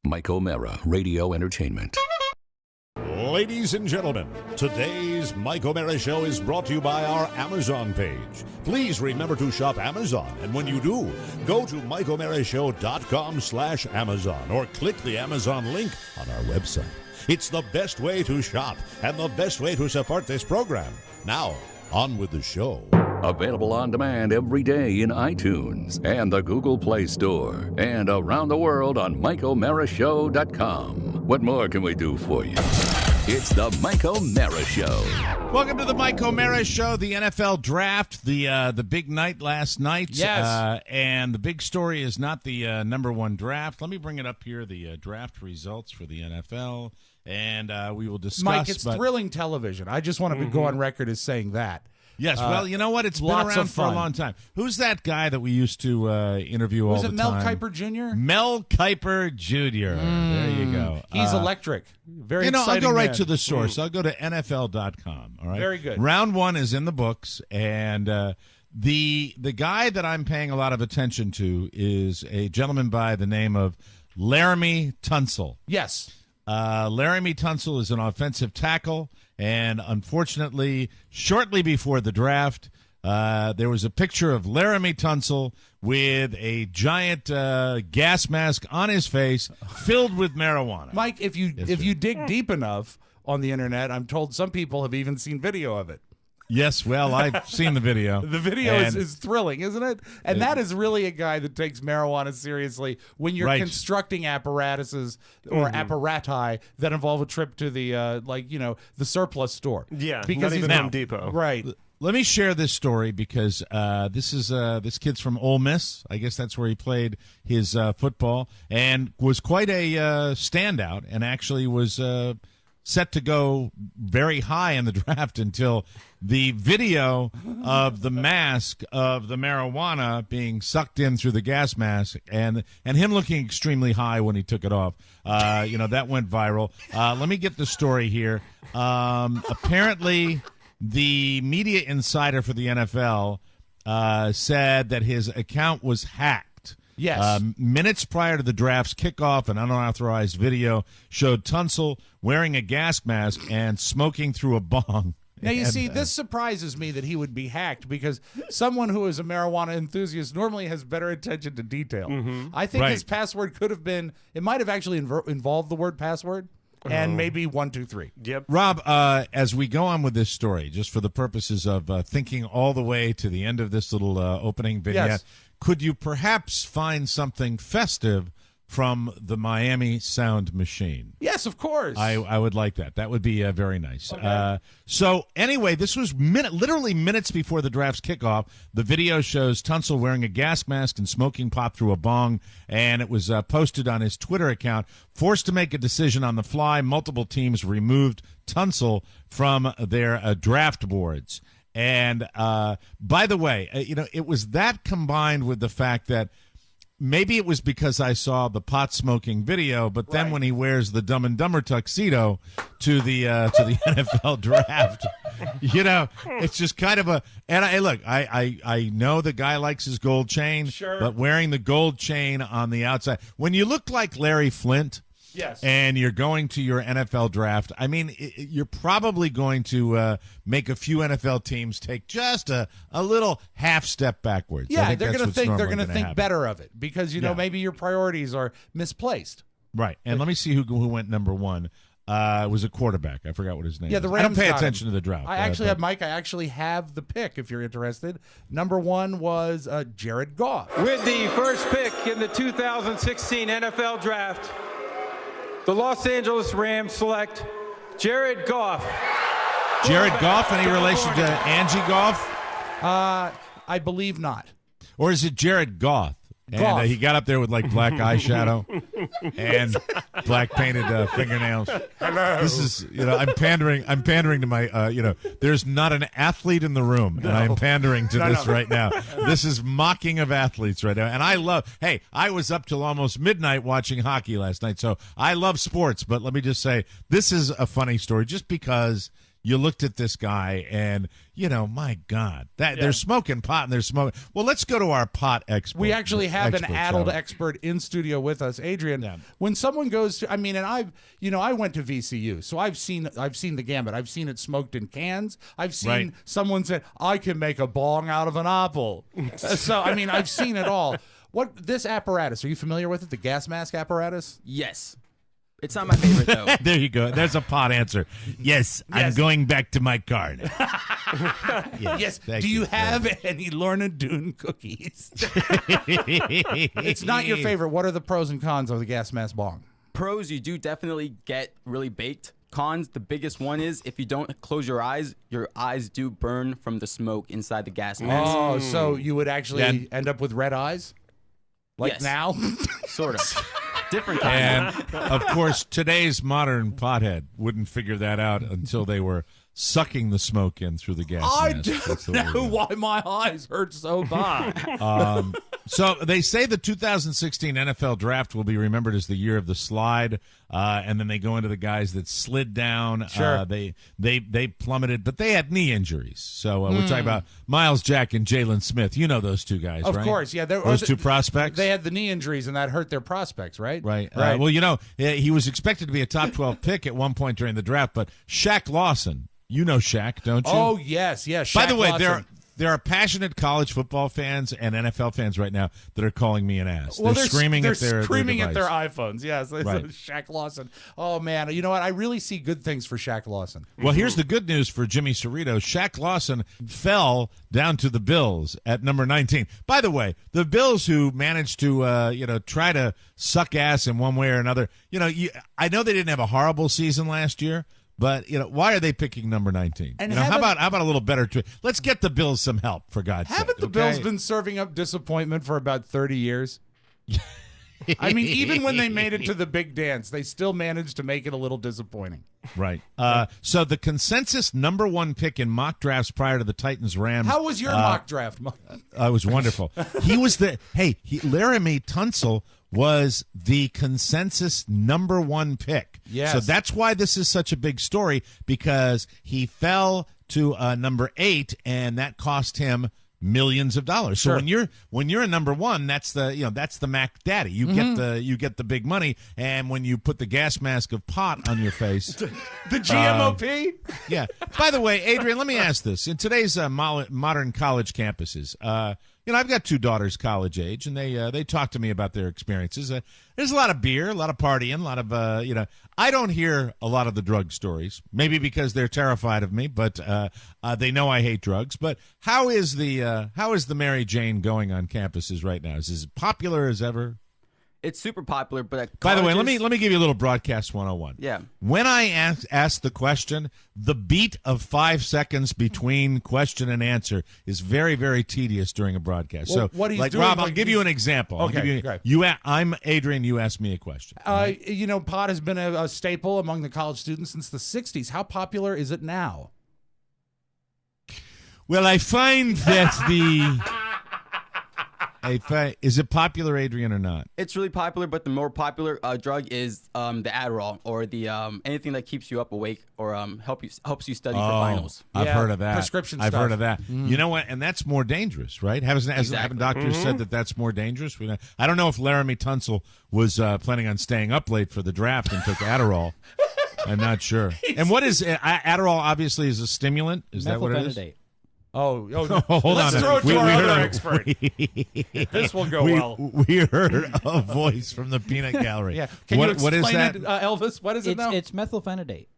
Mike O'Mara, Radio Entertainment. Ladies and gentlemen, today's Mike O'Mara Show is brought to you by our Amazon page. Please remember to shop Amazon, and when you do, go to MikeO'MaraShow.com/Amazon or click the Amazon link on our website. It's the best way to shop and the best way to support this program. Now, on with the show. Available on demand every day in iTunes and the Google Play Store and around the world on MikeO'MaraShow.com. What more can we do for you? It's the Mike O'Mara Show. Welcome to the Mike O'Mara Show, the NFL Draft, the big night last night. Yes. And the big story is not the number one draft. Let me bring it up here, the draft results for the NFL, and we will discuss. Mike, it's thrilling television. I just want to go on record as saying that. Yes, well, you know what? It's been around for a long time. Who's that guy that we used to interview all the time? Was it Mel Kiper Jr.? Mel Kiper Jr. There you go. He's electric. Very exciting. I'll go right man. to the source. I'll go to NFL.com. All right. Very good. Round one is in the books, and the guy that I'm paying a lot of attention to is a gentleman by the name of Laremy Tunsil. Yes. Laremy Tunsil is an offensive tackle. And unfortunately, shortly before the draft, there was a picture of Laremy Tunsil with a giant gas mask on his face filled with marijuana. Mike, if you dig deep enough on the internet, I'm told some people have even seen video of it. Yes, well, I've seen the video. The video is thrilling, isn't it? And that is really a guy that takes marijuana seriously when you're constructing apparatuses or apparati that involve a trip to the the surplus store. Yeah, because not even Home Depot. Right. Let me share this story because this kid's from Ole Miss. I guess that's where he played his football and was quite a standout and actually was set to go very high in the draft until the video of the mask of the marijuana being sucked in through the gas mask and him looking extremely high when he took it off. That went viral. Let me get the story here. Apparently, the media insider for the NFL said that his account was hacked. Yes. Minutes prior to the draft's kickoff, an unauthorized video showed Tunsil wearing a gas mask and smoking through a bong. Now, you see, this surprises me that he would be hacked because someone who is a marijuana enthusiast normally has better attention to detail. I think his password could have been, it might have actually involved the word password and maybe 1, 2, 3. Yep. Rob, as we go on with this story, just for the purposes of thinking all the way to the end of this little opening vignette, could you perhaps find something festive from the Miami Sound Machine? Yes, of course. I would like that. That would be very nice. Okay. So anyway, this was literally minutes before the draft's kickoff. The video shows Tunsil wearing a gas mask and smoking pot through a bong, and it was posted on his Twitter account. Forced to make a decision on the fly, multiple teams removed Tunsil from their draft boards. And by the way, it was that combined with the fact that maybe it was because I saw the pot smoking video, but then when he wears the Dumb and Dumber tuxedo to the NFL draft, it's just kind of a. And I know the guy likes his gold chain, but wearing the gold chain on the outside, when you look like Larry Flint. Yes. And you're going to your NFL draft. I mean, you're probably going to make a few NFL teams take just a little half step backwards. Yeah, they're going to think better of it because maybe your priorities are misplaced. Right. And let me see who went number one. It was a quarterback. I forgot what his name. Yeah, the was. Rams I don't pay got attention him. to the draft. I actually have the pick if you're interested. Number one was Jared Goff. With the first pick in the 2016 NFL Draft, the Los Angeles Rams select Jared Goff. Jared Goff, any relation to Angie Goff? I believe not. Or is it Jared Goff? And he got up there with like black eyeshadow and black painted fingernails. Hello. This is, I'm pandering to my, there's not an athlete in the room, and I'm pandering to this right now. This is mocking of athletes right now. And I was up till almost midnight watching hockey last night, so I love sports, but let me just say, this is a funny story just because you looked at this guy and, my God, they're smoking pot and they're smoking. Well, let's go to our pot expert. We actually have an addled Charlie. expert in studio with us, Adrian. When someone goes to, and I went to VCU, so I've seen the gambit. I've seen it smoked in cans. I've seen someone say, I can make a bong out of an apple. So, I've seen it all. This apparatus, are you familiar with it? The gas mask apparatus? Yes. It's not my favorite, though. There you go. There's a pot answer. Yes, I'm going back to my card. Yes. Do you have any Lorna Doone cookies? It's not your favorite. What are the pros and cons of the gas mask bong? Pros, you do definitely get really baked. Cons, the biggest one is if you don't close your eyes do burn from the smoke inside the gas mask. Oh, so you would actually end up with red eyes? Like Yes. now? Sort of. Different kind. And, of course, today's modern pothead wouldn't figure that out until they were sucking the smoke in through the gas I mask. don't know why my eyes hurt so bad. So they say the 2016 NFL draft will be remembered as the year of the slide, and then they go into the guys that slid down. Sure. They plummeted, but they had knee injuries. So we're talking about Miles Jack and Jalen Smith. You know those two guys, Of right? course, yeah. Those two prospects? They had the knee injuries, and that hurt their prospects, right? Right. Right. Well, he was expected to be a top 12 pick at one point during the draft, but Shaq Lawson, you know Shaq, don't you? Oh, yes. By the way, Lawson. there are passionate college football fans and NFL fans right now that are calling me an ass. Well, they're screaming at their device. iPhones. Yes, Right. Shaq Lawson. Oh man, you know what? I really see good things for Shaq Lawson. Well, here's the good news for Jimmy Cerrito. Shaq Lawson fell down to the Bills at number 19. By the way, the Bills who managed to try to suck ass in one way or another. I know they didn't have a horrible season last year. But why are they picking number 19? And how about a little better? Let's get the Bills some help, for God's sake. Haven't the Bills been serving up disappointment for about 30 years? Even when they made it to the big dance, they still managed to make it a little disappointing. Right. So the consensus number one pick in mock drafts prior to the Titans-Rams. How was your mock draft? It was wonderful. He was Laremy Tunsil was the consensus number one pick. Yes. So that's why this is such a big story, because he fell to number 8, and that cost him millions of dollars. So when you're a number one, that's the Mac Daddy. You get the big money, and when you put the gas mask of pot on your face, the GMOP. yeah. By the way, Adrian, let me ask this: in today's modern college campuses, I've got 2 daughters college age, and they talk to me about their experiences. There's a lot of beer, a lot of partying, a lot of I don't hear a lot of the drug stories. Maybe because they're terrified of me, but they know I hate drugs. But how is the Mary Jane going on campuses right now? Is it as popular as ever? It's super popular, but at By the way, colleges- let me give you a little broadcast 101. Yeah. When I ask the question, the beat of 5 seconds between question and answer is very, very tedious during a broadcast. Well, so, what he's like doing, Rob, I'll like give you an example. Okay, okay. I'm Adrian. You ask me a question. Pot has been a staple among the college students since the 60s. How popular is it now? Well, I find that is it popular, Adrian, or not? It's really popular, but the more popular drug is the Adderall, or the anything that keeps you up awake or helps you study for finals. I've heard of that. Prescription I've stuff. heard of that. You know what? And that's more dangerous, right? Haven't doctors said that that's more dangerous? I don't know if Laremy Tunsil was planning on staying up late for the draft and took Adderall. I'm not sure. And what is Adderall? Obviously, is a stimulant. Is that what it is? Oh, hold let's on. throw it to We our heard other a- expert. This will go well. We heard a voice from the peanut gallery. Yeah. Can you explain what is that? it, Elvis? What is it now? It's methylphenidate.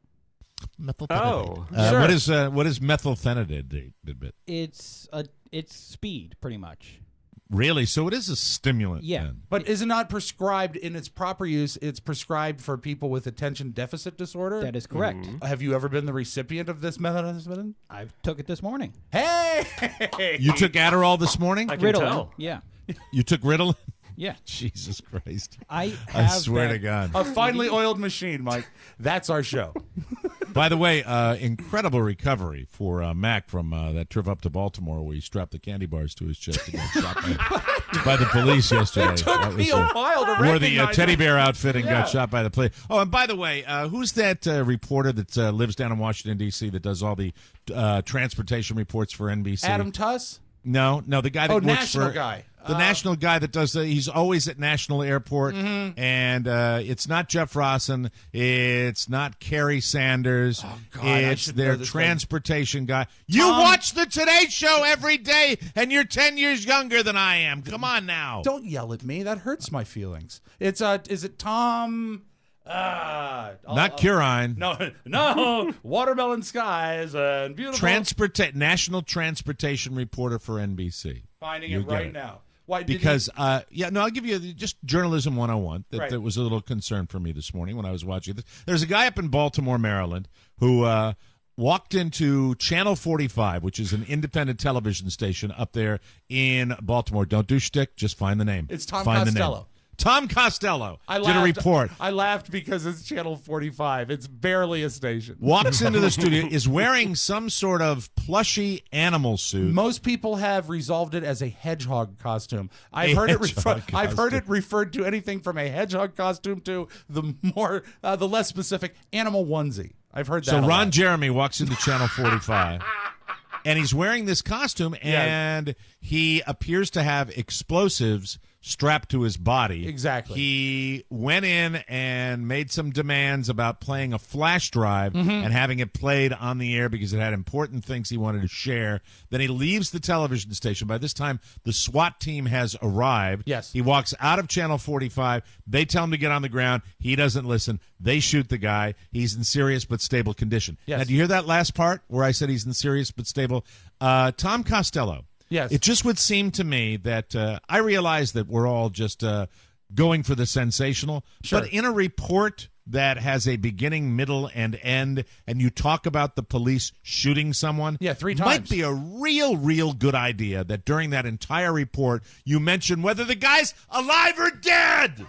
Methylphenidate. Sure. What is methylphenidate? It's speed, pretty much. Really? So it is a stimulant. Yeah. then. But is it not prescribed in its proper use? It's prescribed for people with attention deficit disorder? That is correct. Have you ever been the recipient of this medicine? I took it this morning. Hey! You took Adderall this morning? I can tell. Yeah. You took Ritalin? Yeah. Jesus Christ. I I have swear that- to God. A finely oiled machine, Mike. That's our show. By the way, incredible recovery for Mac from that trip up to Baltimore where he strapped the candy bars to his chest and got shot by the police yesterday. It took me a while to wore the recognize teddy it. bear outfit and got shot by the police. Oh, and by the way, who's that reporter that lives down in Washington, D.C. that does all the transportation reports for NBC? Adam Tuss? No, the guy that works national for guy. the national guy that does. He's always at National Airport, and it's not Jeff Rossen, it's not Kerry Sanders, I it's should their know this transportation guy. You watch the Today Show every day, and you're 10 years younger than I am. Come on now. Don't yell at me. That hurts my feelings. It's is it Tom? Not Curine. No. Watermelon skies and beautiful. National transportation reporter for NBC. Finding You it get right it. now. Why? Because I'll give you just journalism 101 Right. that was a little concern for me this morning when I was watching this. There's a guy up in Baltimore, Maryland, who walked into Channel 45, which is an independent television station up there in Baltimore. Don't do shtick, just find the name. It's Tom Find the name. Costello. Tom Costello I did a report. I laughed because it's Channel 45. It's barely a station. Walks into the studio, is wearing some sort of plushy animal suit. Most people have resolved it as a hedgehog costume. I've heard it referred to anything from a hedgehog costume to the less specific animal onesie. I've heard that. So a Ron lot. Jeremy walks into Channel 45, and he's wearing this costume, and he appears to have explosives strapped to his body. Exactly. He went in and made some demands about playing a flash drive and having it played on the air because it had important things he wanted to share. Then he leaves the television station. By this time, the SWAT team has arrived. Yes. He walks out of Channel 45. They tell him to get on the ground. He doesn't listen. They shoot the guy. He's in serious but stable condition. Yes. Now, do you hear that last part where I said he's in serious but stable? Tom Costello. Yes. It just would seem to me that I realize that we're all just going for the sensational. Sure. But in a report that has a beginning, middle, and end, and you talk about the police shooting someone, 3 times. might be a real good idea that during that entire report you mention whether the guy's alive or dead.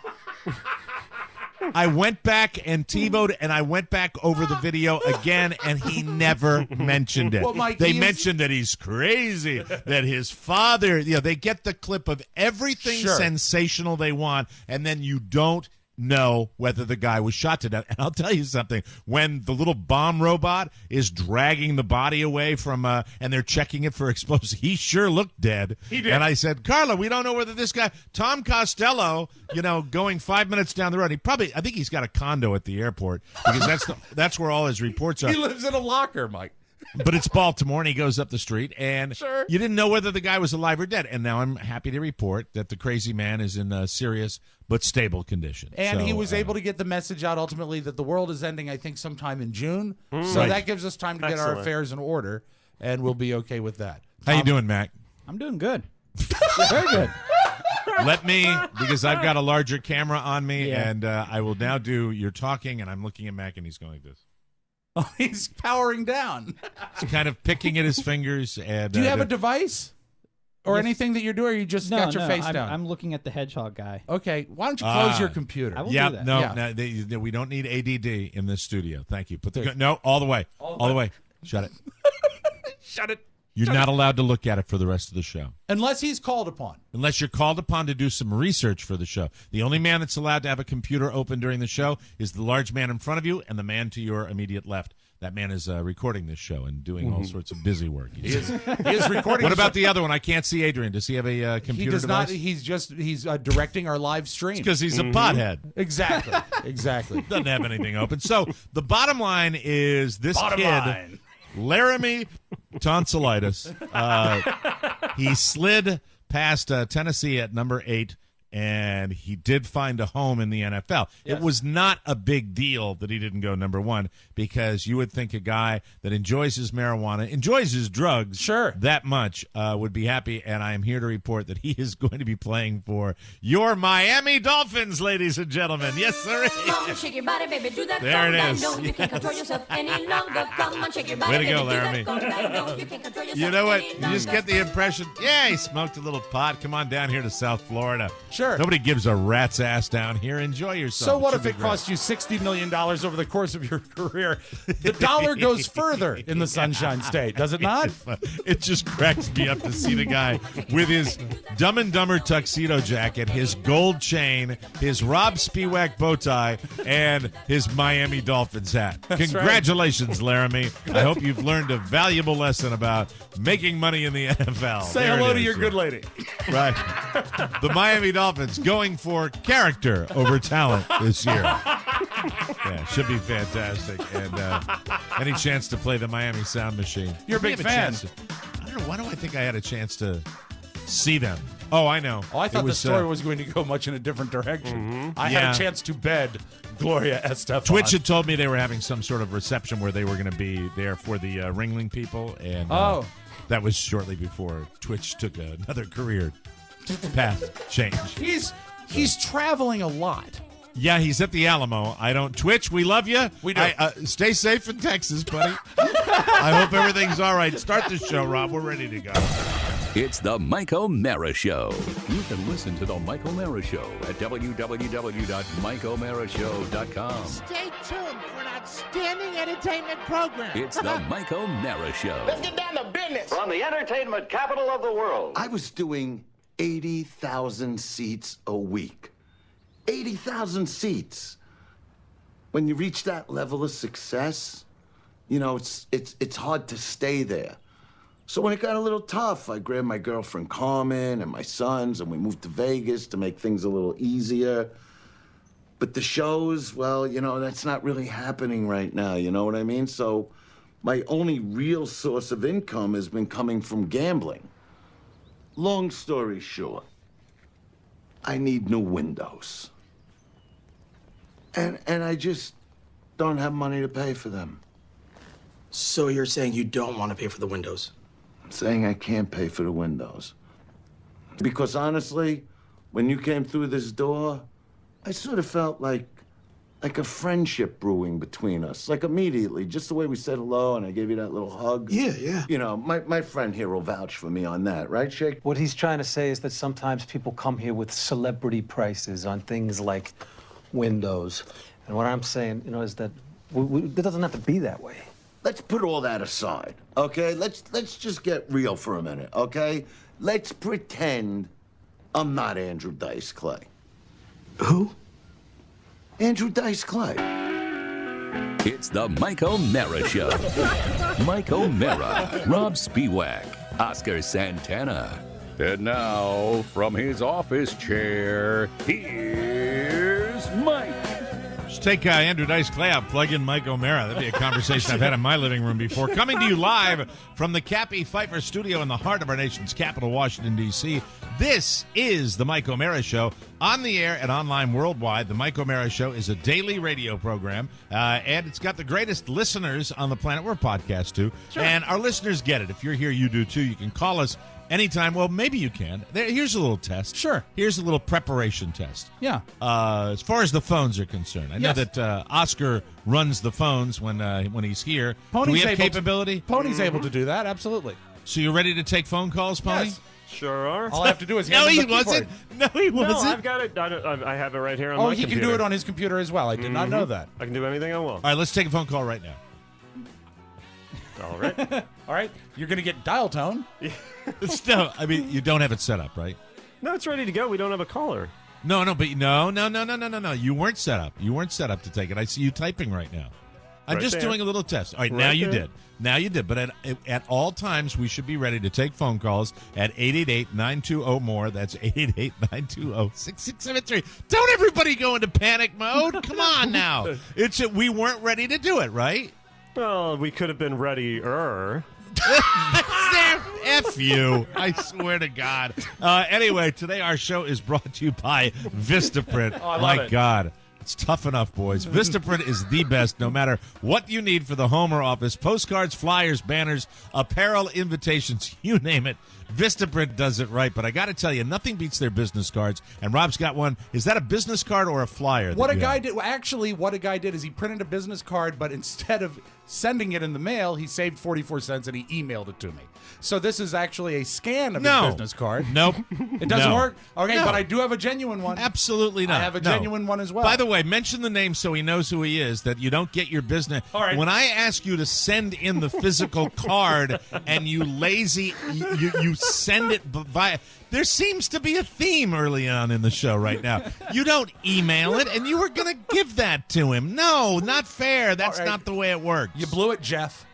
I went back and TiVo'd, and I went back over the video again, and he never mentioned it. Well, Mike, they mentioned that he's crazy, that his father, they get the clip of everything sensational they want, and then you don't know whether the guy was shot to death. And I'll tell you something, when the little bomb robot is dragging the body away from and they're checking it for explosives, he sure looked dead. He did. And I said, Carla, we don't know whether this guy Tom Costello, going 5 minutes down the road, I think he's got a condo at the airport because that's where all his reports are. He lives in a locker, Mike. But it's Baltimore, and he goes up the street, and you didn't know whether the guy was alive or dead. And now I'm happy to report that the crazy man is in serious but stable condition. And So, he was able to get the message out ultimately that the world is ending, I think, sometime in June. So that gives us time to get our affairs in order, and we'll be okay with that. How you doing, Mac? I'm doing good. Very good. Let me, because I've got a larger camera on me, Yeah. and I will now do your talking, and I'm looking at Mac, and he's going like this. Oh, he's powering down. He's kind of picking at his fingers. And Do you have a device or anything that you're doing, or you just got your face down? I'm looking at the hedgehog guy. Okay, why don't you close your computer? I will Yeah, do that. no, Yeah. we don't need ADD in this studio. Thank you. No, all the way. All the way. Shut it. Shut it. You're not allowed to look at it for the rest of the show. Unless he's called upon. Unless you're called upon to do some research for the show. The only man that's allowed to have a computer open during the show is the large man in front of you and the man to your immediate left. That man is recording this show and doing all sorts of busy work. He is recording. What about the other one? I can't see Adrian. Does he have a computer He does device? not. He's directing our live stream. Because he's a pothead. Exactly. Doesn't have anything open. So the bottom line is this kid, Laremy Tunsil, he slid past Tennessee at number 8, and he did find a home in the NFL. Yes. It was not a big deal that he didn't go number 1, because you would think a guy that enjoys his marijuana, enjoys his drugs that much, would be happy, and I am here to report that he is going to be playing for your Miami Dolphins, ladies and gentlemen. Yes, sir. Come on, shake your body, baby, do that. There it is. You can't control yourself any longer. Come on, shake your body, Way to baby, go, do that. Laremy. You can't control yourself You know what? any You just longer. get the impression, yeah, he smoked a little pot. Come on down here to South Florida. Sure. Nobody gives a rat's ass down here. Enjoy yourself. So what should if be it great. cost you $60 million over the course of your career? The dollar goes further in the Sunshine State, does it not? It just cracks me up to see the guy with his Dumb and Dumber tuxedo jacket, his gold chain, his Rob Spiewak bow tie, and his Miami Dolphins hat. Congratulations, Laremy. I hope you've learned a valuable lesson about making money in the NFL. Say There hello it to is. your good lady. Right. The Miami Dolphins going for character over talent this year. Yeah, should be fantastic. And any chance to play the Miami Sound Machine? You're a big We have fan. chance I don't know. Why do I think I had a chance to see them? Oh, I know. Oh, I thought It the was, story was going to go much in a different direction. I Yeah. had a chance to bed Gloria Estefan. Twitch had told me they were having some sort of reception where they were going to be there for the Ringling people. And that was shortly before Twitch took another career path change. He's traveling a lot. Yeah, he's at the Alamo. Twitch, we love you. We do. Stay safe in Texas, buddy. I hope everything's all right. Start the show, Rob. We're ready to go. It's the Mike O'Mara Show. You can listen to the Mike O'Mara Show at www.mikeomarashow.com. Stay tuned for an outstanding entertainment program. It's the Mike O'Mara Show. Let's get down to business. From the entertainment capital of the world. I was doing 80,000 seats a week. 80,000 seats. When you reach that level of success, you know, it's hard to stay there. So when it got a little tough, I grabbed my girlfriend Carmen and my sons, and we moved to Vegas to make things a little easier. But the shows, well, you know, that's not really happening right now, you know what I mean? So my only real source of income has been coming from gambling. Long story short, I need new windows. And I just don't have money to pay for them. So you're saying you don't want to pay for the windows? I'm saying I can't pay for the windows. Because honestly, when you came through this door, I sort of felt like a friendship brewing between us. Like immediately, just the way we said hello and I gave you that little hug. Yeah. You know, my friend here will vouch for me on that, right, Shake? What he's trying to say is that sometimes people come here with celebrity prices on things like windows. And what I'm saying, you know, is that it doesn't have to be that way. Let's put all that aside, okay? Let's just get real for a minute, okay? Let's pretend I'm not Andrew Dice Clay. Who? Andrew Dice Clay. It's the Mike O'Mara Show. Mike O'Mara, Rob Spiewak, Oscar Santana. And now, from his office chair, here's Mike. Just take Andrew Dice Clay out, plug in Mike O'Mara. That'd be a conversation I've had in my living room before. Coming to you live from the Cappy Pfeiffer studio in the heart of our nation's capital, Washington, D.C. This is the Mike O'Mara Show. On the air and online worldwide, the Mike O'Mara Show is a daily radio program, and it's got the greatest listeners on the planet. We're a podcast, too. Sure. And our listeners get it. If you're here, you do, too. You can call us anytime. Well, maybe you can. Here's a little test. Sure. Here's a little preparation test. Yeah. As far as the phones are concerned, I know that Oscar runs the phones when he's here. Do we have capability? Pony's able to do that, absolutely. So you're ready to take phone calls, Pony? Yes. Sure are. All I have to do is No, hand him he the keyboard. wasn't. No, he wasn't. No, I've got it. I have it right here on my he computer. can do it on his computer as well. I did not know that. I can do anything I want. All right, let's take a phone call right now. All right. All right. You're going to get dial tone. No, I mean, you don't have it set up, right? No, it's ready to go. We don't have a caller. No, but no. You weren't set up. You weren't set up to take it. I see you typing right now. I'm Right just there. doing a little test. All right, Right now you there. did. Now you did. But at all times, we should be ready to take phone calls at 888-920-MORE. That's 888-920-6673. Don't everybody go into panic mode. Come on now. We weren't ready to do it, right? Well, we could have been ready-er. F you. I swear to God. Anyway, today our show is brought to you by Vistaprint. I love My it. God. It's tough enough, boys. Vistaprint is the best no matter what you need for the home or office. Postcards, flyers, banners, apparel, invitations, you name it. Vistaprint does it right, but I got to tell you, nothing beats their business cards. And Rob's got one. Is that a business card or a flyer? What a guy did. Actually, what a guy did is he printed a business card, but instead of sending it in the mail, he saved 44 cents and he emailed it to me. So this is actually a scan of his business card. Nope. It doesn't No. work? Okay, No. but I do have a genuine one. Absolutely not. I have a No. genuine one as well. By the way, mention the name so he knows who he is, that you don't get your business. All right. When I ask you to send in the physical card and you you send it via... There seems to be a theme early on in the show right now. You don't email it, and you were going to give that to him. No, not fair. That's not the way it works. You blew it, Jeff.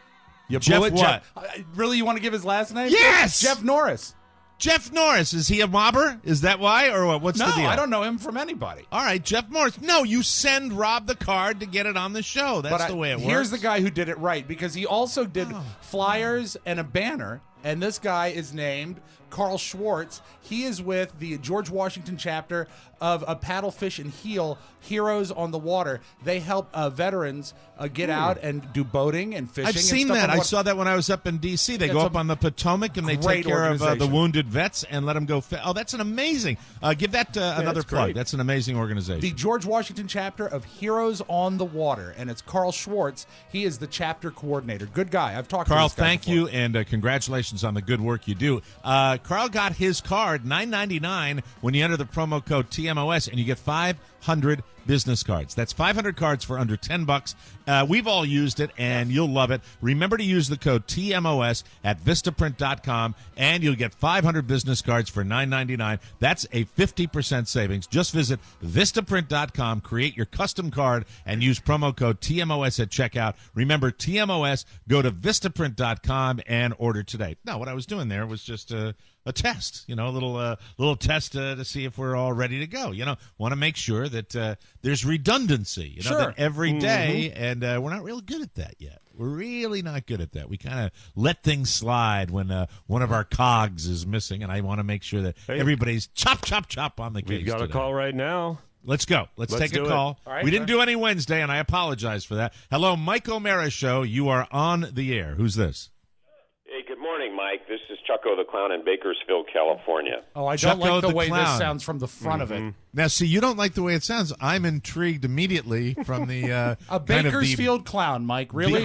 You Jeff blew it, what? Jeff. Really, you want to give his last name? Yes! Jeff Norris. Jeff Norris, is he a mobber? Is that why, or what? What's No, the deal? I don't know him from anybody. All right, Jeff Norris. No, you send Rob the card to get it on the show. That's the way it works. Here's the guy who did it right, because he also did flyers and a banner, and this guy is named Carl Schwartz. He is with the George Washington chapter of a Paddlefish and Heel Heroes on the Water. They help veterans get out and do boating and fishing. I've seen and stuff that. on I water. saw that when I was up in D.C. They It's go a up on the Potomac and they take great care of the organization. wounded vets and let them go. Oh, that's an amazing. Give that another it's plug. great. That's an amazing organization. The George Washington chapter of Heroes on the Water, and it's Carl Schwartz. He is the chapter coordinator. Good guy. I've talked Carl, to this guy thank before. you, and congratulations on the good work you do. Carl got his card, $9.99, when you enter the promo code TMOS, and you get 500 business cards. That's 500 cards for under $10. We've all used it, and you'll love it. Remember to use the code TMOS at Vistaprint.com, and you'll get 500 business cards for $9.99. That's a 50% savings. Just visit Vistaprint.com, create your custom card, and use promo code TMOS at checkout. Remember, TMOS, go to Vistaprint.com and order today. Now, what I was doing there was just a test, a little test to see if we're all ready to go. Want to make sure that there's redundancy, that every day, and we're not real good at that yet. We're really not good at that. We kind of let things slide when one of our cogs is missing, and I want to make sure that everybody's chop on the case. We've got today. a call right now. Let's go. Let's take a do call. All right, we didn't do any Wednesday, and I apologize for that. Hello, Mike O'Mara Show. You are on the air. Who's this? Hey, good morning, Mike. This is Chucko the Clown in Bakersfield, California. Oh, I don't Chucko like the the way Clown. this sounds from the front of it. Now, see, you don't like the way it sounds. I'm intrigued immediately from the A kind of Bakersfield clown, Mike. Really?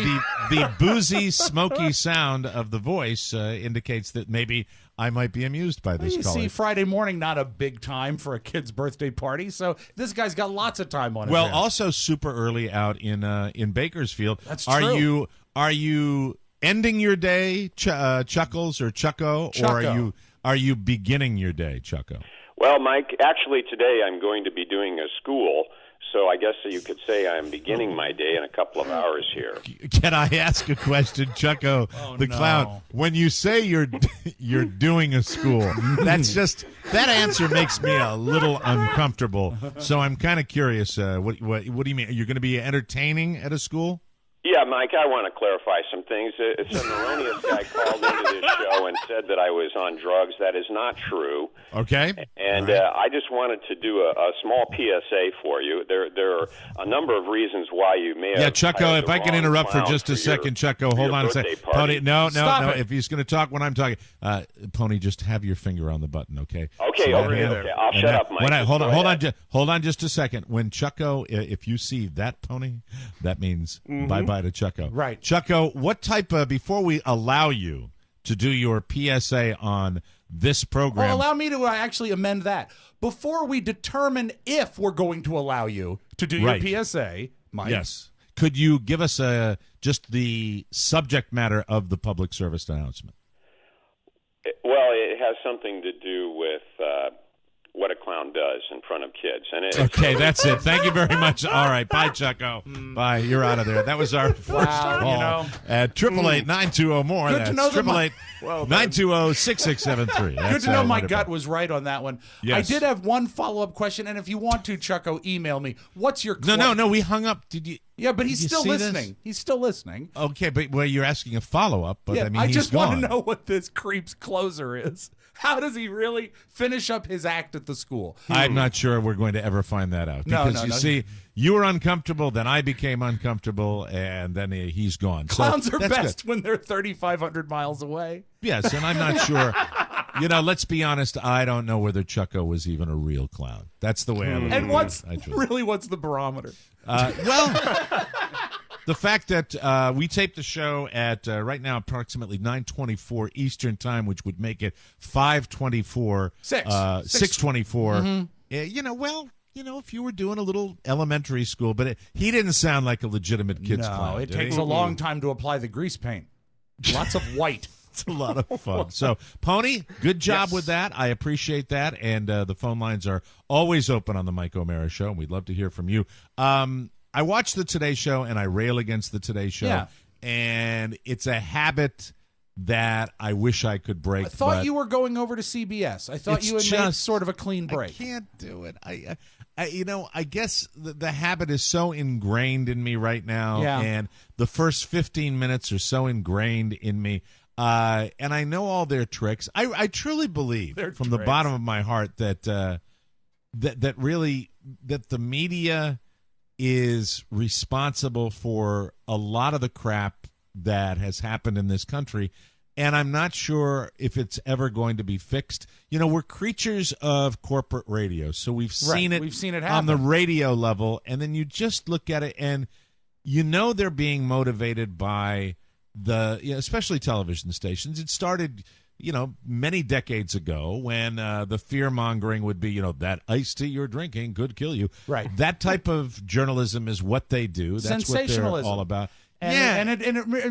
the boozy, smoky sound of the voice indicates that maybe I might be amused by this You caller. see, Friday morning, not a big time for a kid's birthday party, so this guy's got lots of time on his Well, hands. also super early out in Bakersfield. That's are true. Are you ending your day, Chuckles or Chucko, Chucko. or are you beginning your day, Chucko? Well, Mike, actually today I'm going to be doing a school, so I guess you could say I'm beginning my day in a couple of hours here. Can I ask a question, Chucko the Clown? When you say you're doing a school, that answer makes me a little uncomfortable. So I'm kind of curious. What do you mean? You're going to be entertaining at a school? Yeah, Mike, I want to clarify some things. Some erroneous guy called into this show and said that I was on drugs. That is not true. Okay. And I just wanted to do a small PSA for you. There are a number of reasons why you may have... Yeah, Chucko, hired if the I can wrong interrupt for clown just a second, Chucko, for hold your on a birthday second. party. Pony, no. Stop it. If he's going to talk when I'm talking, Pony, just have your finger on the button, okay? Okay, okay. I'll shut up, Mike. Hold on just a second. When Chucko, if you see that, Pony, that means bye-bye to Chucko. Right. Chucko, what type of, before we allow you to do your PSA on this program. Well, allow me to actually amend that. Before we determine if we're going to allow you to do Right. your PSA, Mike. Yes. Could you give us just the subject matter of the public service announcement? Well, it has something to do with what a clown does in front of kids. And Okay, that's it. Thank you very much. All right. Bye, Chucko. Bye. You're out of there. That was our first call at 888-920-MORE. Good to That's know that 888-920-6673. Good to know my gut was right on that one. Yes. I did have one follow-up question, and if you want to, Chucko, email me. What's your... No. We hung up. Did you? Yeah, but he's Did you still see this? listening. He's still listening. Okay, but you're asking a follow-up. But Yeah, I mean, he's just gone. want to know what this creep's closer is. How does he really finish up his act at the school? I'm not sure we're going to ever find that out. No, Because you see, you were uncomfortable, then I became uncomfortable, and then he's gone. Clowns So are that's best good. when they're 3,500 miles away. Yes, and I'm not sure. let's be honest. I don't know whether Chucko was even a real clown. That's the way I look at it. And what's the barometer? Well, the fact that we taped the show at right now approximately 9:24 Eastern time, which would make it 5:24, 6:24. If you were doing a little elementary school, but he didn't sound like a legitimate kid's clown. No, it takes a long time to apply the grease paint. Lots of white. It's a lot of fun. So, Pony, good job with that. I appreciate that. And the phone lines are always open on the Mike O'Mara Show, and we'd love to hear from you. I watch the Today Show, and I rail against the Today Show, and it's a habit that I wish I could break. I thought you were going over to CBS. I thought you had made sort of a clean break. I can't do it. I guess the habit is so ingrained in me right now, and the first 15 minutes are so ingrained in me. And I know all their tricks. I truly believe from the bottom of my heart that the media is responsible for a lot of the crap that has happened in this country, and I'm not sure if it's ever going to be fixed. We're creatures of corporate radio, so we've seen it happen on the radio level, and then you just look at it, and they're being motivated by especially television stations. It started many decades ago when the fear-mongering would be, that iced tea you're drinking could kill you. Right. That type of journalism is what they do. That's what they're all about. And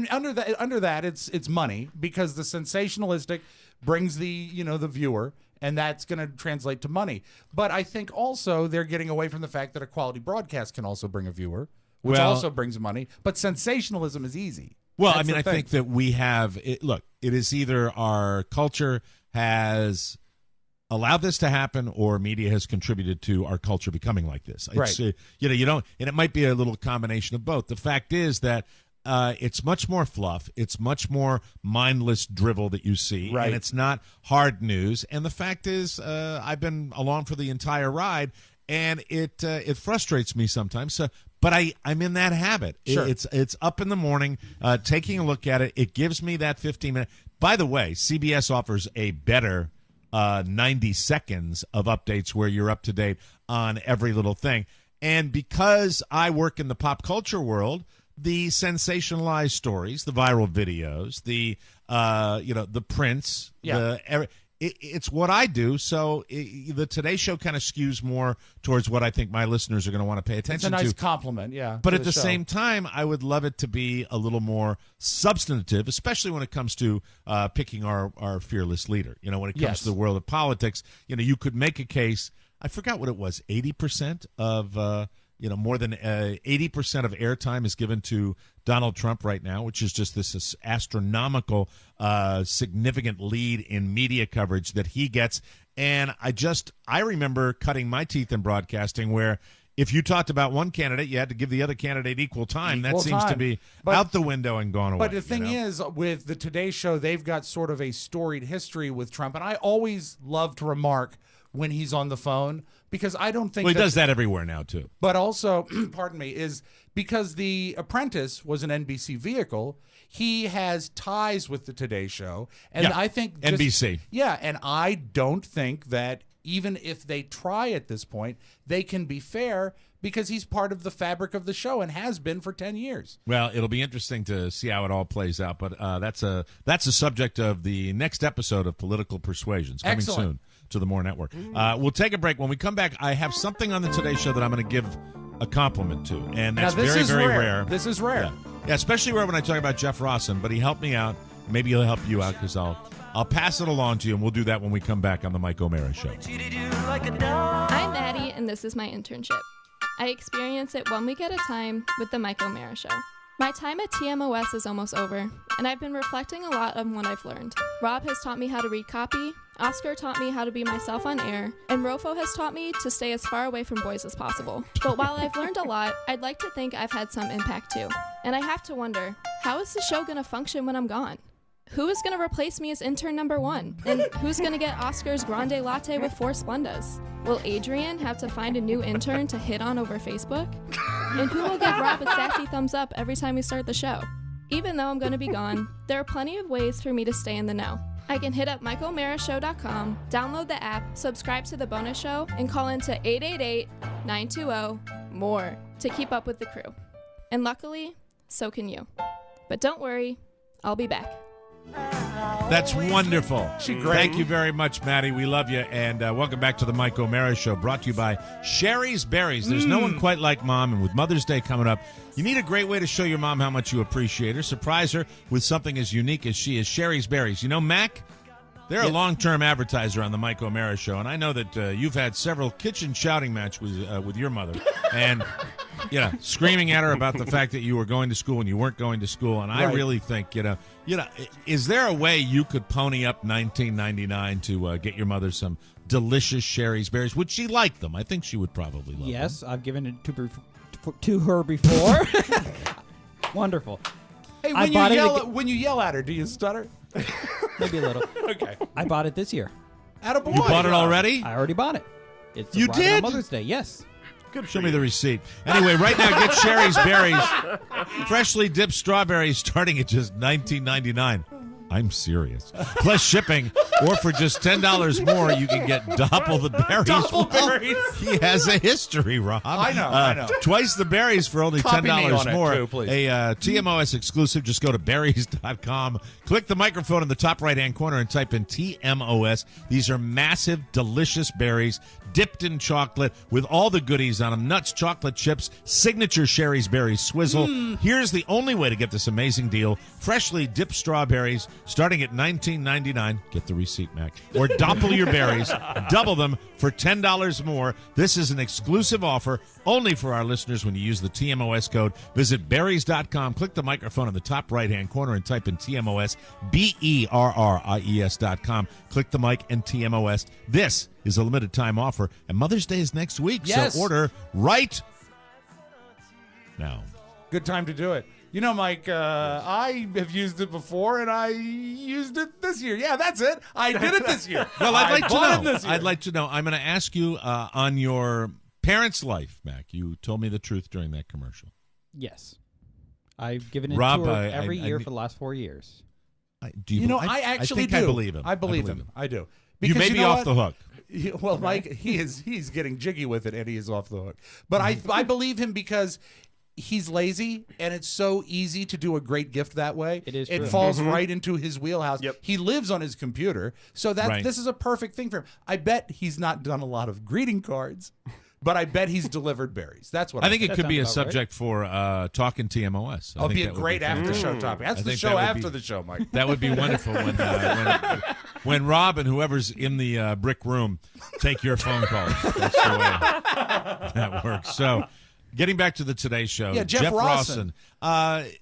under that, it's money, because the sensationalistic brings the viewer, and that's going to translate to money. But I think also they're getting away from the fact that a quality broadcast can also bring a viewer, which also brings money. But sensationalism is easy. Well, I think that we have it. Look, it is either our culture has allowed this to happen, or media has contributed to our culture becoming like this. It's, right. You don't, and it might be a little combination of both. The fact is that it's much more fluff. It's much more mindless drivel that you see, right. And it's not hard news. And the fact is, I've been along for the entire ride, and it frustrates me sometimes. But I'm in that habit. Sure. It's up in the morning, taking a look at it. It gives me that 15-minute. By the way, CBS offers a better 90 seconds of updates where you're up to date on every little thing. And because I work in the pop culture world, the sensationalized stories, the viral videos, the prints, it's what I do. So the Today Show kind of skews more towards what I think my listeners are going to want to pay attention to. It's a nice compliment, yeah. But at the same time, I would love it to be a little more substantive, especially when it comes to picking our fearless leader. When it comes to the world of politics, you could make a case. I forgot what it was. 80% of more than 80% of airtime is given to Donald Trump right now, which is just this astronomical, significant lead in media coverage that he gets. And I remember cutting my teeth in broadcasting where if you talked about one candidate, you had to give the other candidate equal time. That seems to be out the window and gone away. But the thing is, with the Today Show, they've got sort of a storied history with Trump. And I always love to remark when he's on the phone, because I don't think he does that everywhere now too. But also, pardon me, is because The Apprentice was an NBC vehicle, he has ties with the Today Show, and I think NBC. Yeah, and I don't think that even if they try at this point, they can be fair, because he's part of the fabric of the show and has been for 10 years. Well, it'll be interesting to see how it all plays out, but that's a subject of the next episode of Political Persuasions coming soon to the More Network. We'll take a break. When we come back, I have something on the Today Show that I'm going to give a compliment to, and that's very, very rare. This is rare. Yeah, especially rare when I talk about Jeff Rossen, but he helped me out. Maybe he'll help you out, because I'll pass it along to you, and we'll do that when we come back on the Mike O'Mara Show. I'm Maddie, and this is my internship. I experience it 1 week at a time with the Mike O'Mara Show. My time at TMOS is almost over, and I've been reflecting a lot on what I've learned. Rob has taught me how to read copy, Oscar taught me how to be myself on air, and Rofo has taught me to stay as far away from boys as possible. But while I've learned a lot, I'd like to think I've had some impact too. And I have to wonder, how is the show going to function when I'm gone? Who is going to replace me as intern number 1? And who's going to get Oscar's Grande Latte with 4 Splendas? Will Adrian have to find a new intern to hit on over Facebook? And who will give Rob a sassy thumbs up every time we start the show? Even though I'm going to be gone, there are plenty of ways for me to stay in the know. I can hit up michaelmarashow.com, download the app, subscribe to the bonus show, and call into 888-920-MORE to keep up with the crew. And luckily, so can you. But don't worry, I'll be back. That's wonderful. She great. Thank you very much, Maddie. We love you. And welcome back to the Mike O'Mara Show, brought to you by Sherry's Berries. There's no one quite like Mom, and with Mother's Day coming up, you need a great way to show your mom how much you appreciate her. Surprise her with something as unique as she is. Sherry's Berries. You know, Mac, they're a long-term advertiser on the Mike O'Mara Show, and I know that you've had several kitchen shouting matches with your mother, and screaming at her about the fact that you were going to school and you weren't going to school. And I really think, is there a way you could pony up $19.99 to get your mother some delicious Sherry's Berries? Would she like them? I think she would probably love them. Yes, I've given it to her before. Wonderful. Hey, when you yell at her, do you stutter? Maybe a little. Okay. I bought it this year. Attaboy. You bought it already? I already bought it. It's You arriving did? on Mother's Day, yes. Show me the receipt. Anyway, right now, get Sherry's Berries. Freshly dipped strawberries starting at just $19.99. I'm serious. Plus shipping, or for just $10 more, you can get double the berries. Double berries. He has a history, Rob. I know. Twice the berries for only Copy me $10 on it, more. too, please. A TMOS exclusive. Just go to berries.com. Click the microphone in the top right-hand corner and type in TMOS. These are massive, delicious berries dipped in chocolate with all the goodies on them. Nuts, chocolate chips, signature Sherry's Berries Swizzle. Here's the only way to get this amazing deal. Freshly dipped strawberries starting at $19.99. Get the receipt, Mac. Or double your berries. Double them for $10 more. This is an exclusive offer only for our listeners when you use the TMOS code. Visit berries.com. Click the microphone in the top right-hand corner and type in TMOS, BERRIES.com. Click the mic and TMOS. This is a limited time offer, and Mother's Day is next week. Yes. So order right now. Good time to do it. You know, Mike, I have used it before, and I used it this year. Yeah, that's it. I did it this year. Well, I'd like to bought it know. this year. I'd like to know. I'm going to ask you on your parents' life, Mac. You told me the truth during that commercial. Yes. I've given it Rob, to her every year I- for the last 4 years. I actually think do. I believe him. I believe him. I do. You Because may be know off what? the hook. Well, Mike, he's getting jiggy with it, and he is off the hook. But I believe him because he's lazy, and it's so easy to do a great gift that way. It is It true. falls right into his wheelhouse. Yep. He lives on his computer, so that Right. this is a perfect thing for him. I bet he's not done a lot of greeting cards, but I bet he's delivered berries. That's what I think it That could be a sounds about right. subject for Talking TMOS. It'll be a great after-show topic. That's I the think show that would after be- the show, Mike. That would be wonderful when Rob and whoever's in the brick room take your phone calls. That's the way that works. So, getting back to the Today Show, Yeah, Jeff Rawson.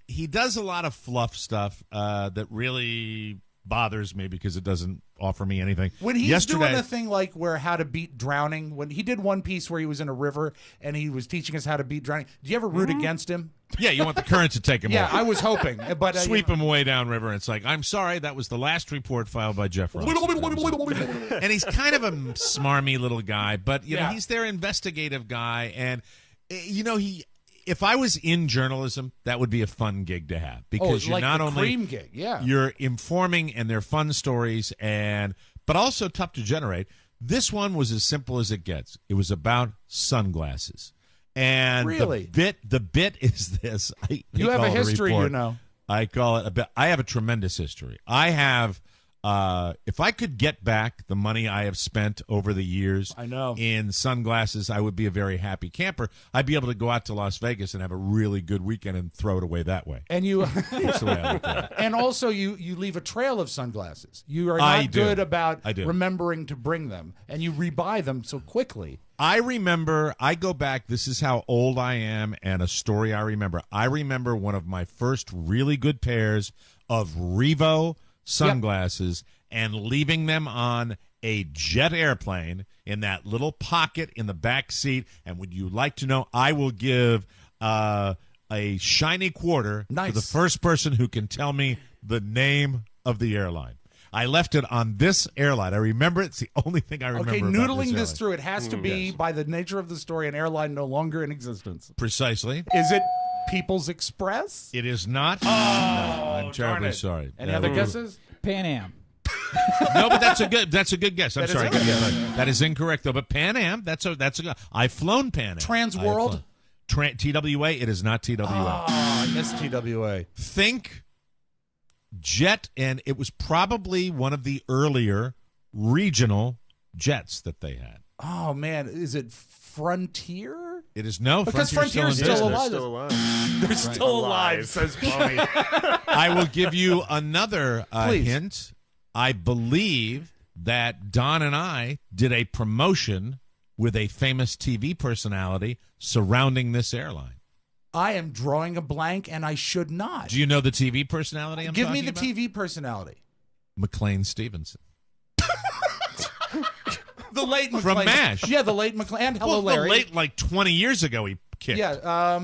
He does a lot of fluff stuff that really bothers me because it doesn't offer me anything. When he's Yesterday, doing a thing like where how to beat drowning, when he did one piece where he was in a river and he was teaching us how to beat drowning, do you ever root against him? yeah, you want the current to take him Yeah, over. I was hoping, but Sweep him away downriver, and it's like, I'm sorry, that was the last report filed by Jeff Rawson. And he's kind of a smarmy little guy, but you know Yeah. he's their investigative guy, and you know if I was in journalism, that would be a fun gig to have because you're like not the only cream gig, yeah. you're informing and they're fun stories, but also tough to generate. This one was as simple as it gets. It was about sunglasses, and Really? the bit is this. You have a history, you know. I call it a bit. I have a tremendous history. I have. If I could get back the money I have spent over the years I know. in sunglasses, I would be a very happy camper. I'd be able to go out to Las Vegas and have a really good weekend and throw it away that way. And you, That's the way I look at it. and also you leave a trail of sunglasses. You are I not do. good about I do. remembering to bring them, and you rebuy them so quickly. I remember, I go back, this is how old I am and a story I remember. I remember one of my first really good pairs of Revo sunglasses and leaving them on a jet airplane in that little pocket in the back seat. And would you like to know, I will give a shiny quarter to the first person who can tell me the name of the airline. I left it on this airline. I remember it. It's the only thing I remember. Okay, about noodling this this through, it has to be, by the nature of the story, an airline no longer in existence. Precisely. Is it People's Express? It is not. Oh, I'm terribly darn it. sorry. Any other guesses? Pan Am. No, but that's a good guess. I'm That is sorry. a good guess. That is incorrect though. But Pan Am, that's a good. I've flown Pan Am. Trans World? TWA. It is not TWA. Oh, I missed TWA. Think jet, and it was probably one of the earlier regional jets that they had. Oh man, is it Frontier? It is no. Because Frontier is still alive. They're still alive, says Bonnie. I will give you another Please. hint. I believe that Don and I did a promotion with a famous TV personality surrounding this airline. I am drawing a blank, and I should not. Do you know the TV personality I'm Give me talking the about? TV personality. McLean Stevenson. The late McLean. From MASH. Yeah, the late McLean. And Hello, Well, Larry. the late, like 20 years ago, he kicked. Yeah.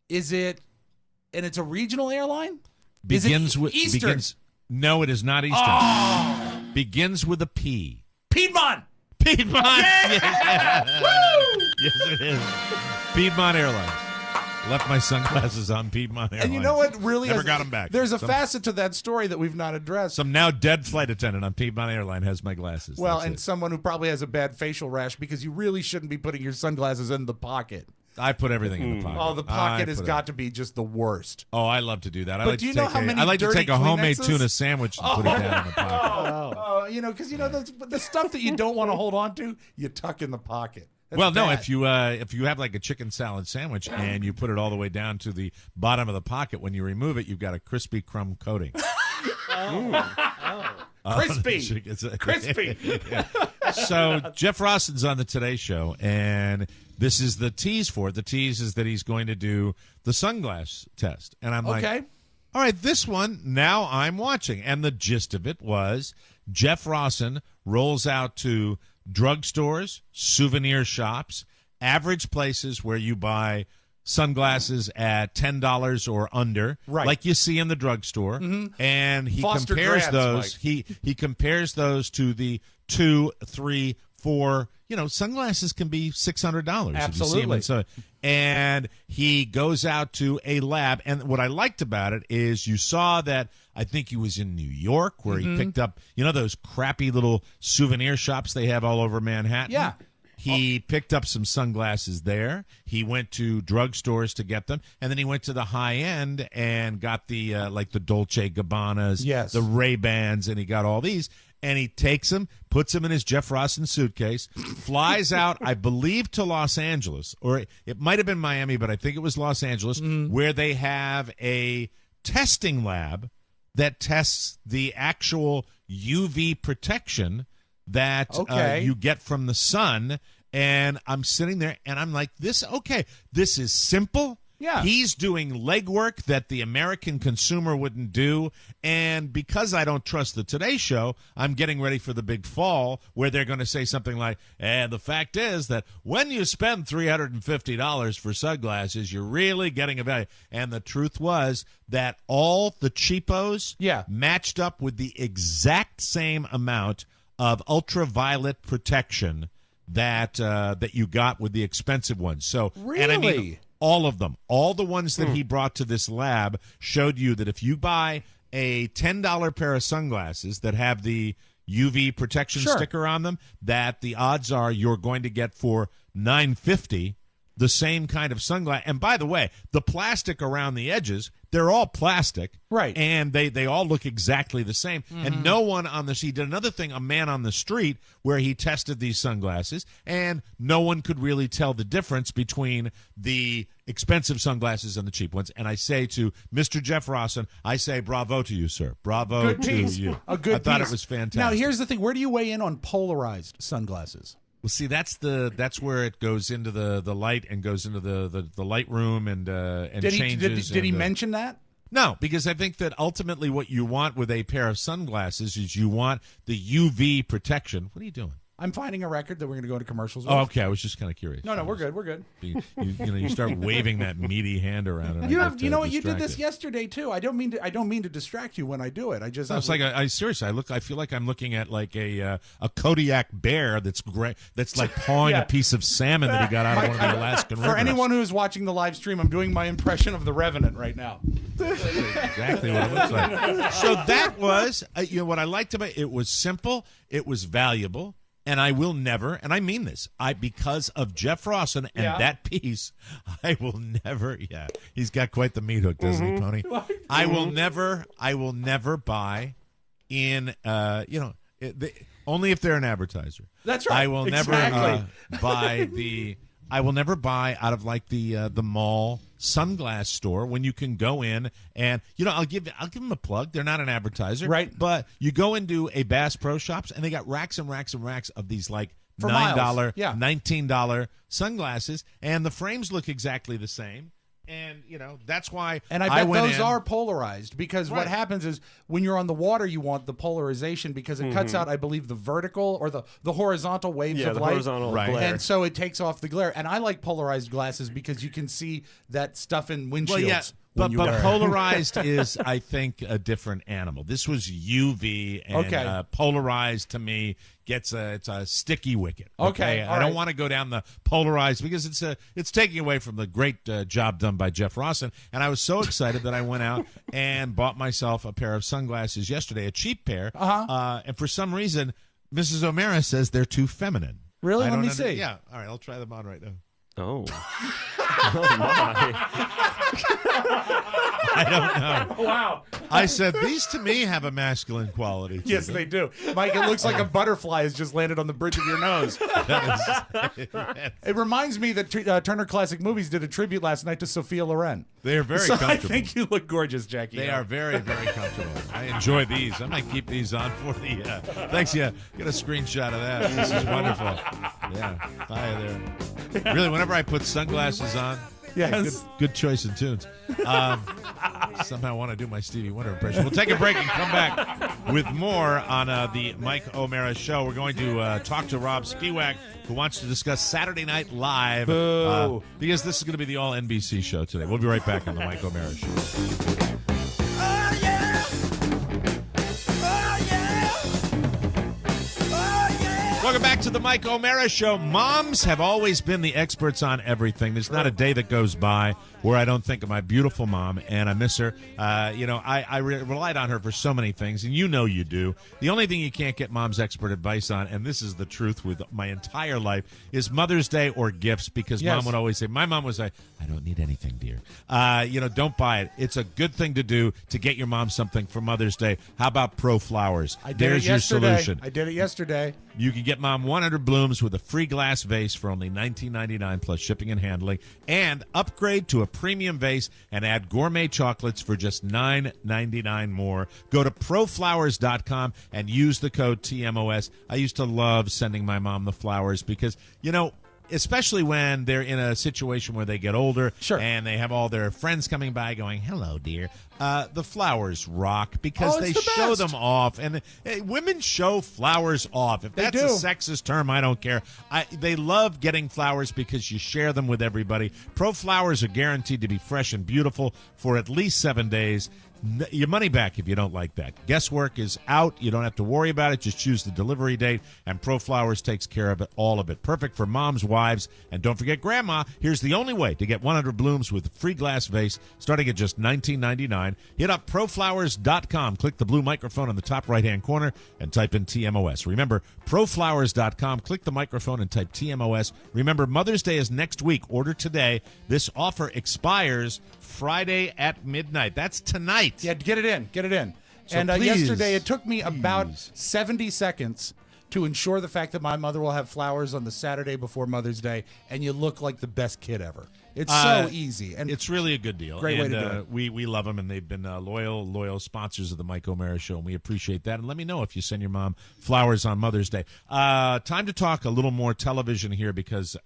Is it, and it's a regional airline? Begins is it with Eastern? Begins, no, it is not Eastern. Oh! Begins with a P. Piedmont. Piedmont. Yeah! Woo! Yes, it is. Piedmont Airlines. Left my sunglasses on Piedmont Airlines. And you know what really Never is, got them back. There's a Some- facet to that story that we've not addressed. Some now dead flight attendant on Piedmont Airline has my glasses. Well, That's and it. someone who probably has a bad facial rash because you really shouldn't be putting your sunglasses in the pocket. I put everything in the pocket. Oh, the pocket I has put got to be just the worst. Oh, I love to do that. I But like do you to know take how many I like to dirty take a homemade Kleenexes? tuna sandwich and put it down in the pocket. You know, because you know the stuff that you don't want to hold on to, you tuck in the pocket. That's Well, no, bad. if you have like a chicken salad sandwich and you put it all the way down to the bottom of the pocket, when you remove it, you've got a crispy crumb coating. Crispy. Crispy. Yeah. So Jeff Rosson's on the Today Show, and this is the tease for it. The tease is that he's going to do the Sunglass Test. And I'm like, Okay. all right, this one, now I'm watching. And the gist of it was Jeff Rosson rolls out to drugstores, souvenir shops, average places where you buy sunglasses at $10 or under, Right. like you see in the drugstore, and he Foster compares grads, those. Mike. He compares those to the 2, 3, 4. You know, sunglasses can be $600. Absolutely. And he goes out to a lab, and what I liked about it is you saw that I think he was in New York where he picked up, you know, those crappy little souvenir shops they have all over Manhattan. Yeah. He picked up some sunglasses there. He went to drugstores to get them, and then he went to the high end and got the like the Dolce Gabbanas, Yes. the Ray-Bans, and he got all these. And he takes them, puts them in his Jeff Rosson suitcase, flies out, I believe, to Los Angeles, or it might have been Miami, but I think it was Los Angeles, where they have a testing lab that tests the actual UV protection that you get from the sun. And I'm sitting there and I'm like, this is simple. Yeah. He's doing legwork that the American consumer wouldn't do. And because I don't trust the Today Show, I'm getting ready for the big fall where they're going to say something like, and the fact is that when you spend $350 for sunglasses, you're really getting a value. And the truth was that all the cheapos matched up with the exact same amount of ultraviolet protection that you got with the expensive ones. So, and I mean, Really? all of them, all the ones that he brought to this lab showed you that if you buy a $10 pair of sunglasses that have the UV protection sticker on them, that the odds are you're going to get for $950 the same kind of sunglass. And by the way, the plastic around the edges, they're all plastic. Right. And they all look exactly the same. And no one on he did another thing, a man on the street where he tested these sunglasses, and no one could really tell the difference between the expensive sunglasses and the cheap ones. And I say to Mr. Jeff Rosson, I say bravo to you, sir. Bravo Good to piece. you. A good I thought piece. it was fantastic. Now, here's the thing. Where do you weigh in on polarized sunglasses? Well, see, that's where it goes into the light and goes into the light room and changes. Did he mention that? No, because I think that ultimately what you want with a pair of sunglasses is you want the UV protection. What are you doing? I'm finding a record that we're going to go into commercials with. Oh, okay. I was just kind of curious. No, we're good. We're good. You start waving that meaty hand around. And You know what? You did this yesterday too. I don't mean to distract you when I do it. I just. No, it's like I seriously. I feel like I'm looking at like a Kodiak bear that's great. That's like pawing a piece of salmon that he got out of one of the Alaskan rivers. For anyone who's watching the live stream, I'm doing my impression of the Revenant right now. Exactly what it looks like. So that was what I liked about it. It was simple. It was valuable. And I will never, and I mean this, because of Jeff Rawson and that piece, I will never, he's got quite the meat hook, doesn't he, Pony? I will never buy in, only if they're an advertiser. That's right. I will never I will never buy out of like the mall sunglass store when you can go in and I'll give them a plug. They're not an advertiser, right? But you go into a Bass Pro Shops and they got racks and racks and racks of these like $9, $19 sunglasses, and the frames look exactly the same. And that's why. And I bet those are polarized, because what happens is when you're on the water, you want the polarization because it cuts out, I believe, the vertical or the horizontal waves of light. Horizontal glare. And so it takes off the glare. And I like polarized glasses because you can see that stuff in windshields. But polarized is, I think, a different animal. This was UV, and polarized to me it's a sticky wicket. Okay, I don't want to go down the polarized because it's taking away from the great job done by Jeff Rawson. And I was so excited that I went out and bought myself a pair of sunglasses yesterday, a cheap pair. And for some reason, Mrs. O'Mara says they're too feminine. Really? Let me see. Yeah. All right, I'll try them on right now. Oh. Oh, my. I don't know. Wow. I said, these to me have a masculine quality. Yes, they do. Mike, it looks like a butterfly has just landed on the bridge of your nose. It reminds me that Turner Classic Movies did a tribute last night to Sophia Loren. They are very comfortable. I think you look gorgeous, Jackie. They are very, very comfortable. I enjoy these. I might keep these on for the... thanks, get a screenshot of that. This is wonderful. Yeah. Hi there. Really, whenever I put sunglasses on... Yes. Good choice in tunes. Somehow I want to do my Stevie Wonder impression. We'll take a break and come back with more on the Mike O'Mara Show. We're going to talk to Rob Skiwak, who wants to discuss Saturday Night Live, because this is going to be the all-NBC show today. We'll be right back on the Mike O'Mara Show. Welcome back to the Mike O'Mara Show. Moms have always been the experts on everything. There's not a day that goes by where I don't think of my beautiful mom, and I miss her. I relied on her for so many things, and you do. The only thing you can't get mom's expert advice on, and this is the truth with my entire life, is Mother's Day or gifts, because mom would always say, my mom was like, I don't need anything, dear. Don't buy it. It's a good thing to do to get your mom something for Mother's Day. How about Proflowers? There's your solution. I did it yesterday. You can get mom 100 blooms with a free glass vase for only $19.99 plus shipping and handling, and upgrade to a premium vase and add gourmet chocolates for just $9.99 more. Go to proflowers.com and use the code TMOS. I used to love sending my mom the flowers because, especially when they're in a situation where they get older and they have all their friends coming by going, hello, dear. The flowers rock because they show them off. And women show flowers off. If that's a sexist term, I don't care. They love getting flowers because you share them with everybody. Pro flowers are guaranteed to be fresh and beautiful for at least 7 days. Your money back if you don't like that. Guesswork is out. You don't have to worry about it. Just choose the delivery date, and Proflowers takes care of it, all of it. Perfect for moms, wives, and don't forget grandma. Here's the only way to get 100 blooms with a free glass vase starting at just $19.99. Hit up proflowers.com. Click the blue microphone in the top right-hand corner and type in TMOS. Remember, proflowers.com. Click the microphone and type TMOS. Remember, Mother's Day is next week. Order today. This offer expires Friday at midnight. That's tonight. Yeah, get it in. Get it in. So and yesterday, it took me about 70 seconds to ensure the fact that my mother will have flowers on the Saturday before Mother's Day, and you look like the best kid ever. It's so easy. And it's really a good deal. Great way to do it. We love them, and they've been loyal sponsors of the Mike O'Mara Show, and we appreciate that. And let me know if you send your mom flowers on Mother's Day. Time to talk a little more television here because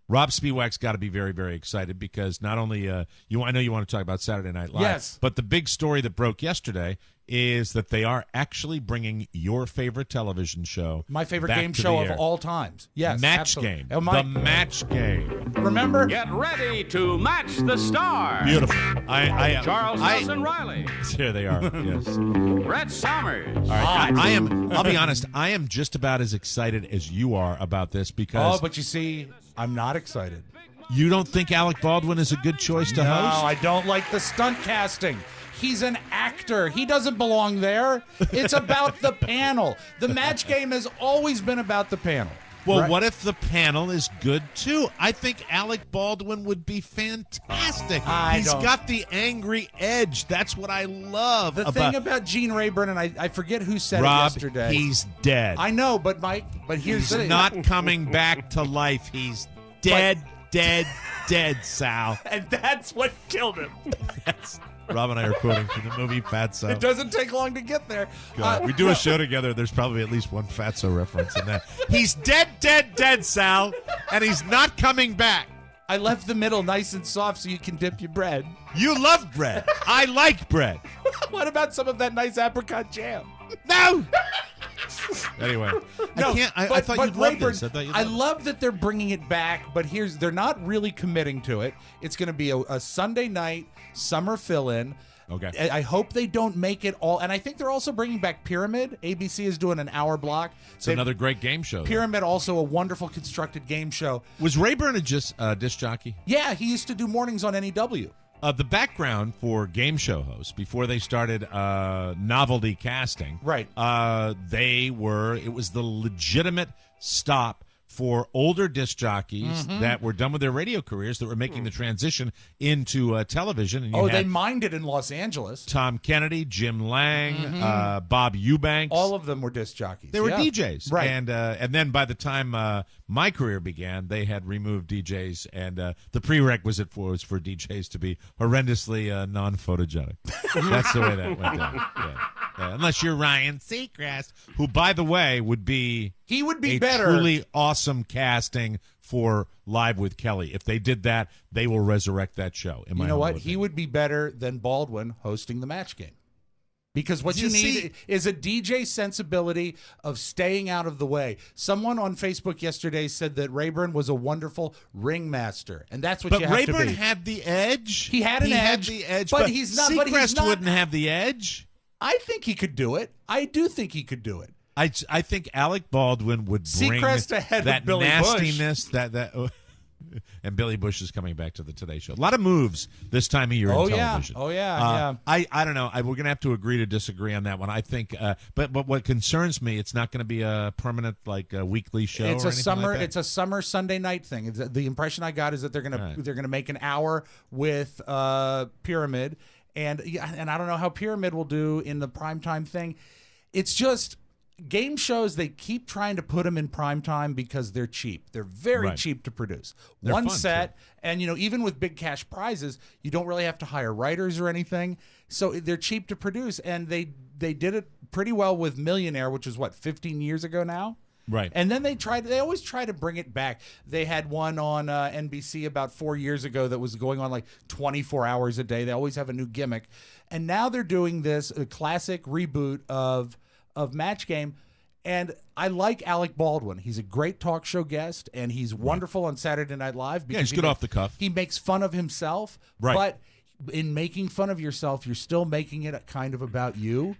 Rob Spiewak's got to be very, very excited because not only I know you want to talk about Saturday Night Live, yes, but the big story that broke yesterday is that they are actually bringing your favorite television show, my favorite game show of all times. Yes, Match absolutely. Game. The Match Game. Remember? Get ready to match the star. Beautiful. Charles Nelson Riley. There they are. Yes. Brett Somers. All right. I'll be honest. I am just about as excited as you are about this because. Oh, but you see, I'm not excited. You don't think Alec Baldwin is a good choice to host? No, I don't like the stunt casting. He's an actor. He doesn't belong there. It's about the panel. The Match Game has always been about the panel. Well, right? What if the panel is good, too? I think Alec Baldwin would be fantastic. He's got the angry edge. That's what I love. The thing about Gene Rayburn, and I forget who said Rob, it yesterday. He's dead. I know, but Mike, here's he's not coming back to life. He's dead, dead, Sal. And that's what killed him. Rob and I are quoting from the movie Fatso. It doesn't take long to get there. We do a show together. There's probably at least one Fatso reference in that. He's dead, Sal, and he's not coming back. I left the middle nice and soft so you can dip your bread. You love bread. I like bread. What about some of that nice apricot jam? No! Anyway, no, I thought you'd love this. I love that they're bringing it back, but they're not really committing to it. It's going to be a Sunday night summer fill-in. Okay. I hope they don't make it all. And I think they're also bringing back Pyramid. ABC is doing an hour block. It's another great game show. Pyramid, also a wonderful constructed game show. Was Rayburn a disc jockey? Yeah, he used to do mornings on NEW. The background for game show hosts before they started novelty casting, right? It was the legitimate stop for older disc jockeys that were done with their radio careers that were making the transition into television. And they mined it in Los Angeles. Tom Kennedy, Jim Lang, Bob Eubanks. All of them were disc jockeys. They were DJs. Right. And then by the time my career began, they had removed DJs, and the prerequisite was for DJs to be horrendously non-photogenic. That's the way that went down. Yeah. Unless you're Ryan Seacrest, who, by the way, would be better. Truly awesome casting for Live with Kelly. If they did that, they will resurrect that show. You know what? He would be better than Baldwin hosting the Match Game. Because what you need is a DJ sensibility of staying out of the way. Someone on Facebook yesterday said that Rayburn was a wonderful ringmaster, and that's what you have Rayburn to be. had the edge. He had an edge. Had the edge, but he's not. Seacrest wouldn't have the edge. I think he could do it. I do think he could do it. I think Alec Baldwin would bring Seacrest ahead that of Billy nastiness, Bush. and Billy Bush is coming back to the Today Show. A lot of moves this time of year in television. Yeah. I don't know. We're going to have to agree to disagree on that one. I think, but what concerns me, it's not going to be a permanent weekly show. It's or a summer. like that. It's a summer Sunday night thing. The impression I got is that they're gonna make an hour with Pyramid. And I don't know how Pyramid will do in the primetime thing. It's just game shows, they keep trying to put them in primetime because they're cheap. They're very cheap to produce. They're One fun, set, and even with big cash prizes, you don't really have to hire writers or anything. So they're cheap to produce, and they did it pretty well with Millionaire, which is 15 years ago now? Right. And then they always try to bring it back. They had one on NBC about 4 years ago that was going on 24 hours a day. They always have a new gimmick. And now they're doing a classic reboot of Match Game. And I like Alec Baldwin. He's a great talk show guest, and he's wonderful on Saturday Night Live. Because he's good off the cuff. He makes fun of himself. Right. But in making fun of yourself, you're still making it kind of about you.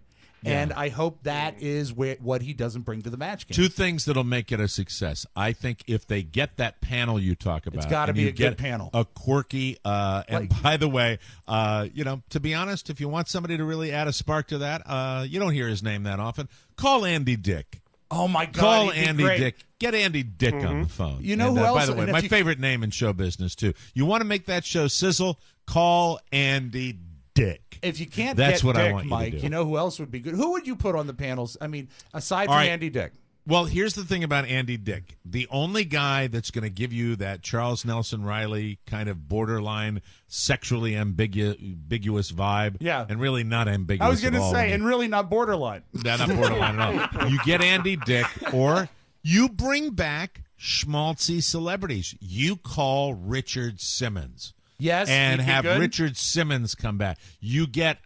Yeah. And I hope that is what he doesn't bring to the Match Game. Two things that'll make it a success. I think if they get that panel you talk about, it's got to be a good panel, a quirky. And by the way, to be honest, if you want somebody to really add a spark to that, you don't hear his name that often. Call Andy Dick. Oh my God! Call Andy Dick. Get Andy Dick on the phone. You know who else? By the way, my favorite name in show business too. You want to make that show sizzle? Call Andy Dick. If you can't That's get what Dick, I want Mike, you to do. know who else would be good? Who would you put on the panels? I mean, aside from Andy Dick. Well, here's the thing about Andy Dick. The only guy that's going to give you that Charles Nelson Riley kind of borderline sexually ambiguous vibe. Yeah. And really not ambiguous. I was going to at all. say, and really not borderline. No, not borderline at all. You get Andy Dick, or you bring back schmaltzy celebrities. You call Richard Simmons. Yes, and he'd be have good. Richard Simmons come back. You get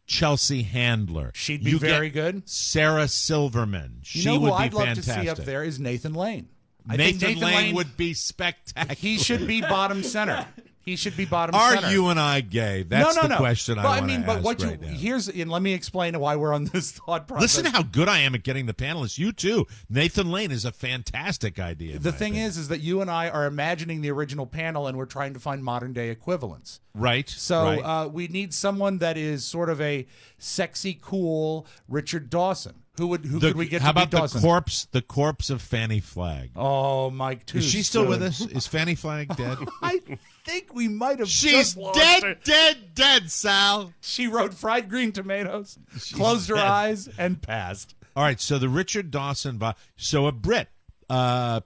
Chelsea Handler. She'd be you very get good. Sarah Silverman. She You know would who be I'd love fantastic. to see up there is Nathan Lane. I think Nathan Lane would be spectacular. He should be bottom center. He should be bottom Are center. you and I gay? That's the question I want to ask right now. And let me explain why we're on this thought process. Listen how good I am at getting the panelists. You too. Nathan Lane is a fantastic idea. The thing is that you and I are imagining the original panel, and we're trying to find modern day equivalents. Right. So we need someone that is sort of a sexy, cool Richard Dawson. Who could we get how to be about Dawson? the corpse of Fanny Flagg? Oh, Mike, too Is she still soon. with us? Is Fanny Flagg dead? I think we might have. She's just lost dead, her. dead, Sal. She wrote fried green tomatoes, closed her dead. eyes, and passed. All right, so the Richard Dawson, so a Brit,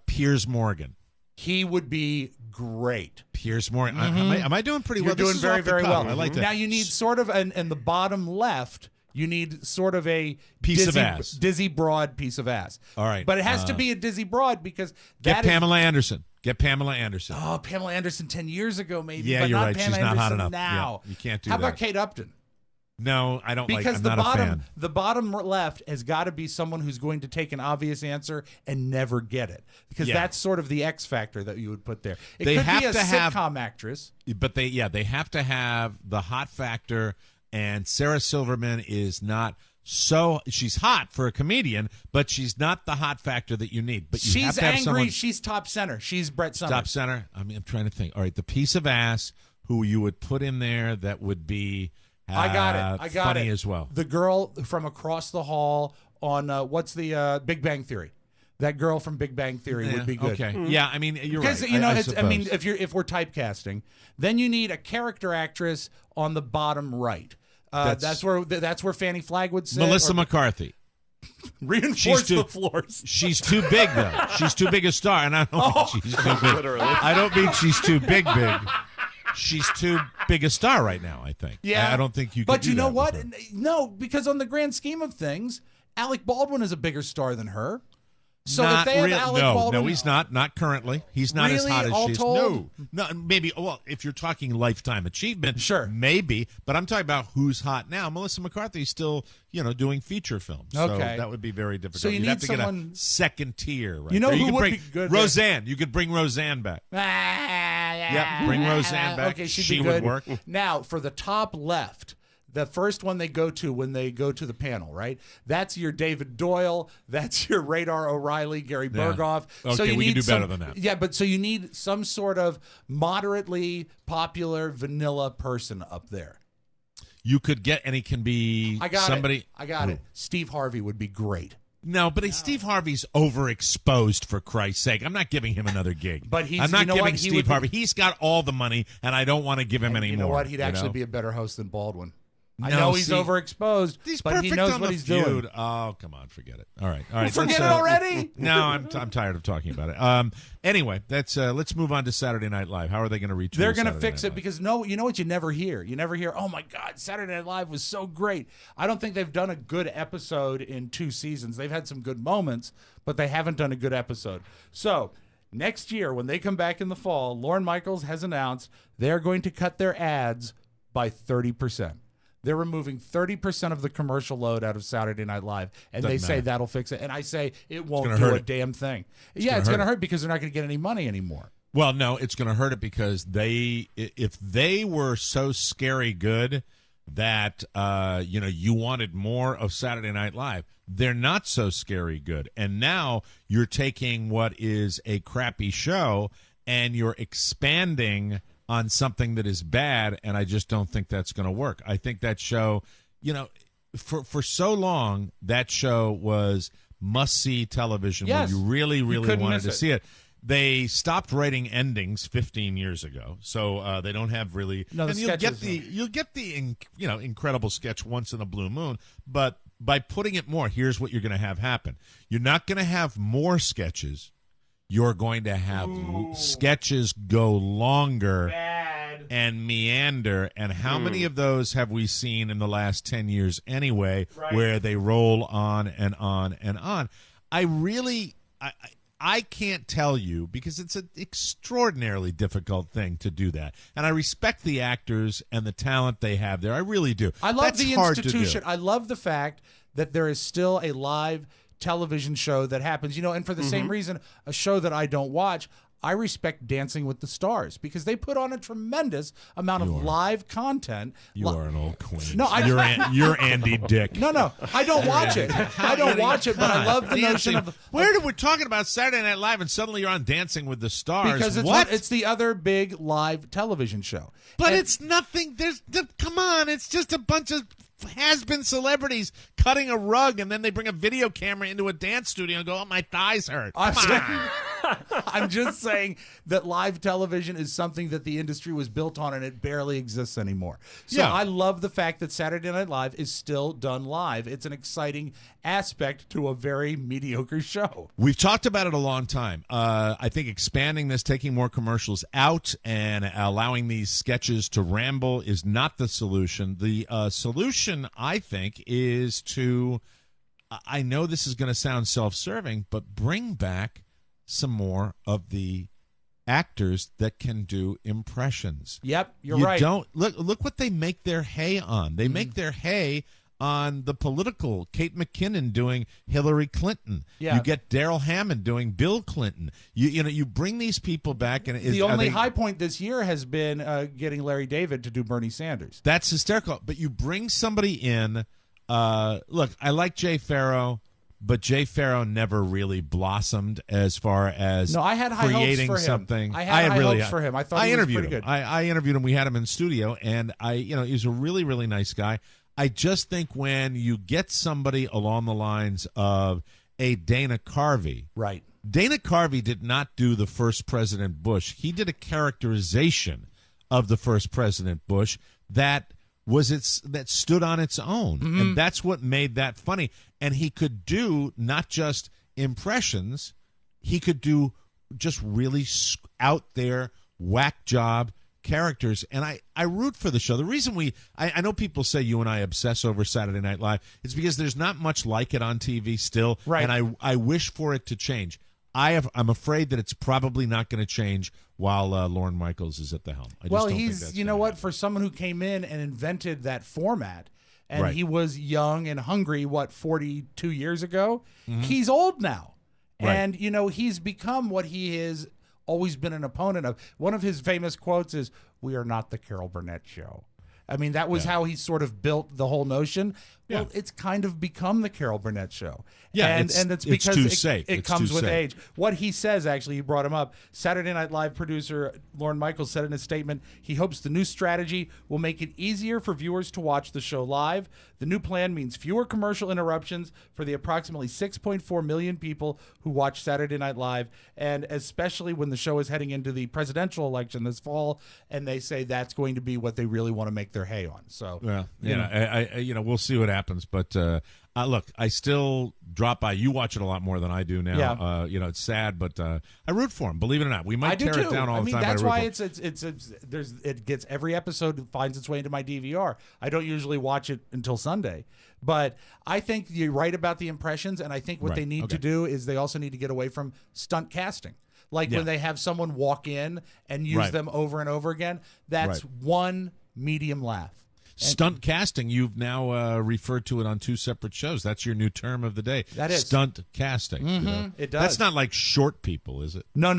Piers Morgan. He would be great. Piers Morgan. Mhm. Am I doing pretty You're well? This doing is very, off the very cuff. well. I like that. Now you need sort of in the bottom left. You need sort of a Piece of ass. dizzy broad piece of ass. All right, but it has to be a dizzy broad because Get that is- Pamela Anderson. Get Pamela Anderson. Oh, Pamela Anderson 10 years ago, maybe. Yeah, but you're not right. Pamela She's not hot Anderson enough. Now. Yeah, you can't do How that. about Kate Upton? No, I don't Because like. I'm the not bottom, a fan. the bottom left has got to be someone who's going to take an obvious answer and never get it, because Yeah. that's sort of the X factor that you would put there. It They could have be a to have- sitcom actress. But they have to have the hot factor, and Sarah Silverman is not. So she's hot for a comedian, but she's not the hot factor that you need. But you have She's to have angry. someone She's top center. She's Brett Summers. top center. I mean, I'm trying to think. All right, the piece of ass who you would put in there that would be I got it. I got funny it. as well. The girl from across the hall on what's the Big Bang Theory? That girl from Big Bang Theory would be good. Okay. Yeah, I mean, you're right. Because you know, I mean, suppose. if we're typecasting, then you need a character actress on the bottom right. That's where Fanny Flagg would sit. Melissa or McCarthy. reinforce the floors. She's too big, though. She's too big a star, and I don't think she's too big. Literally. I don't mean she's too big. She's too big a star right now, I think. Yeah, I don't think you could But do you know that what? with her. No, because on the grand scheme of things, Alec Baldwin is a bigger star than her. So Not if they have real- Alec no, Baldwin, no, he's not. Not currently. He's not as Really? hot as All she is. told? No, maybe. Well, if you're talking lifetime achievement, sure, maybe. But I'm talking about who's hot now. Melissa McCarthy's still, doing feature films. So Okay. that would be very difficult. So you You'd need have to someone- get a second tier. Right You know there. who could would bring be good? Roseanne. You could bring Roseanne back. Yep, bring Roseanne back. Okay, she'd she be good. would work. Now, for the top left, the first one they go to when they go to the panel, right? That's your David Doyle. That's your Radar O'Reilly, Gary Yeah. Berghoff. Okay, we can do better than that. Yeah, but so you need some sort of moderately popular vanilla person up there. You could get, and he can be I got somebody. it. I got it. Steve Harvey would be great. No, but Steve Harvey's overexposed, for Christ's sake. I'm not giving him another gig. But he's- I'm not you know giving what? He Steve would be- Harvey. He's got all the money, and I don't want to give him any You know more. what? He'd actually know? be a better host than Baldwin. I No, know he's see, overexposed, He's but perfect he knows on what the he's feud. doing. Oh, come on, forget it. All right. Let's, Forget it already? No, I'm tired of talking about it. Anyway, let's move on to Saturday Night Live. How are they going to retool? They're going to Saturday fix Night it Live? because you know what you never hear? You never hear, oh my God, Saturday Night Live was so great. I don't think they've done a good episode in 2 seasons. They've had some good moments, but they haven't done a good episode. So next year, when they come back in the fall, Lorne Michaels has announced they're going to cut their ads by 30%. They're removing 30% of the commercial load out of Saturday Night Live, and they Doesn't say matter. that'll fix it. And I say it won't gonna do hurt a it. damn thing. It's gonna going to hurt hurt because they're not going to get any money anymore. Well, no, it's going to hurt it because if they were so scary good that you wanted more of Saturday Night Live, they're not so scary good. And now you're taking what is a crappy show and you're expanding on something that is bad, and I just don't think that's going to work. I think that show, for so long, that show was must-see television Yes. where you really, really couldn't wanted miss to it. see it. They stopped writing endings 15 years ago, so they don't have really. No, the and sketches, you'll get the incredible sketch once in a blue moon, but by putting it more, here's what you're going to have happen. You're not going to have more sketches. You're going to have sketches go longer and meander. And how many of those have we seen in the last 10 years anyway, Right. where they roll on and on and on? I can't tell you because it's an extraordinarily difficult thing to do that. And I respect the actors and the talent they have there. I really do. I love That's the hard institution. To do. I love the fact that there is still a live television show that happens. And for the same reason, a show that I don't watch, I respect Dancing with the Stars because they put on a tremendous amount of live content. You are an old queen. No, you're Andy Dick. No, I don't watch it. I don't watch it, but I love the notion of. We're talking about Saturday Night Live, and suddenly you're on Dancing with the Stars. Because it's the other big live television show. But it's nothing. Come on, it's just a bunch of has-been celebrities cutting a rug, and then they bring a video camera into a dance studio and go, "Oh, my thighs hurt." I'm just saying that live television is something that the industry was built on, and it barely exists anymore. So I love the fact that Saturday Night Live is still done live. It's an exciting aspect to a very mediocre show. We've talked about it a long time. I think expanding this, taking more commercials out, and allowing these sketches to ramble is not the solution. The solution, I think, is to, I know this is going to sound self-serving, but bring back some more of the actors that can do impressions. Yep, you're right. Look what they make their hay on. They make their hay on the political. Kate McKinnon doing Hillary Clinton. Yeah. You get Daryl Hammond doing Bill Clinton. You bring these people back, and the only high point this year has been getting Larry David to do Bernie Sanders. That's hysterical. But you bring somebody in. Look, I like Jay Farrow, but Jay Farrow never really blossomed as far as I had high creating hopes for something. him. I had high hopes for him. I thought he was pretty good. I interviewed him. We had him in studio, and he's a really, really nice guy. I just think when you get somebody along the lines of a Dana Carvey, right? Dana Carvey did not do the first President Bush. He did a characterization of the first President Bush that stood on its own, and that's what made that funny. And he could do not just impressions; he could do just really out there whack job characters. And I root for the show. The reason I know people say you and I obsess over Saturday Night Live. It's because there's not much like it on TV still, right? And I wish for it to change. I'm afraid that it's probably not going to change while Lorne Michaels is at the helm. He's for someone who came in and invented that format, and he was young and hungry 42 years ago. He's old now, and he's become what he is always been an opponent of. One of his famous quotes is, "We are not the Carol Burnett show." I mean, that was how he sort of built the whole notion. Well, it's kind of become the Carol Burnett show. Yeah, and it's because too safe. It It's comes too with safe. age. What he says, actually, you brought him up. Saturday Night Live producer Lorne Michaels said in a statement, he hopes the new strategy will make it easier for viewers to watch the show live. The new plan means fewer commercial interruptions for the approximately 6.4 million people who watch Saturday Night Live, and especially when the show is heading into the presidential election this fall, and they say that's going to be what they really want to make their hay on. So, we'll see what happens. But look, I still drop by. You watch it a lot more than I do now. Yeah. It's sad, but I root for him. Believe it or not, we might I tear do it too. down all the time. That's but I why root for him. it gets every episode finds its way into my DVR. I don't usually watch it until Sunday, but I think you're right about the impressions, and I think what they need to do is they also need to get away from stunt casting. Like when they have someone walk in and use them over and over again, that's one medium laugh. Stunt casting, you've now referred to it on two separate shows. That's your new term of the day. That is. Stunt casting. It does. That's not like short people, is it? No.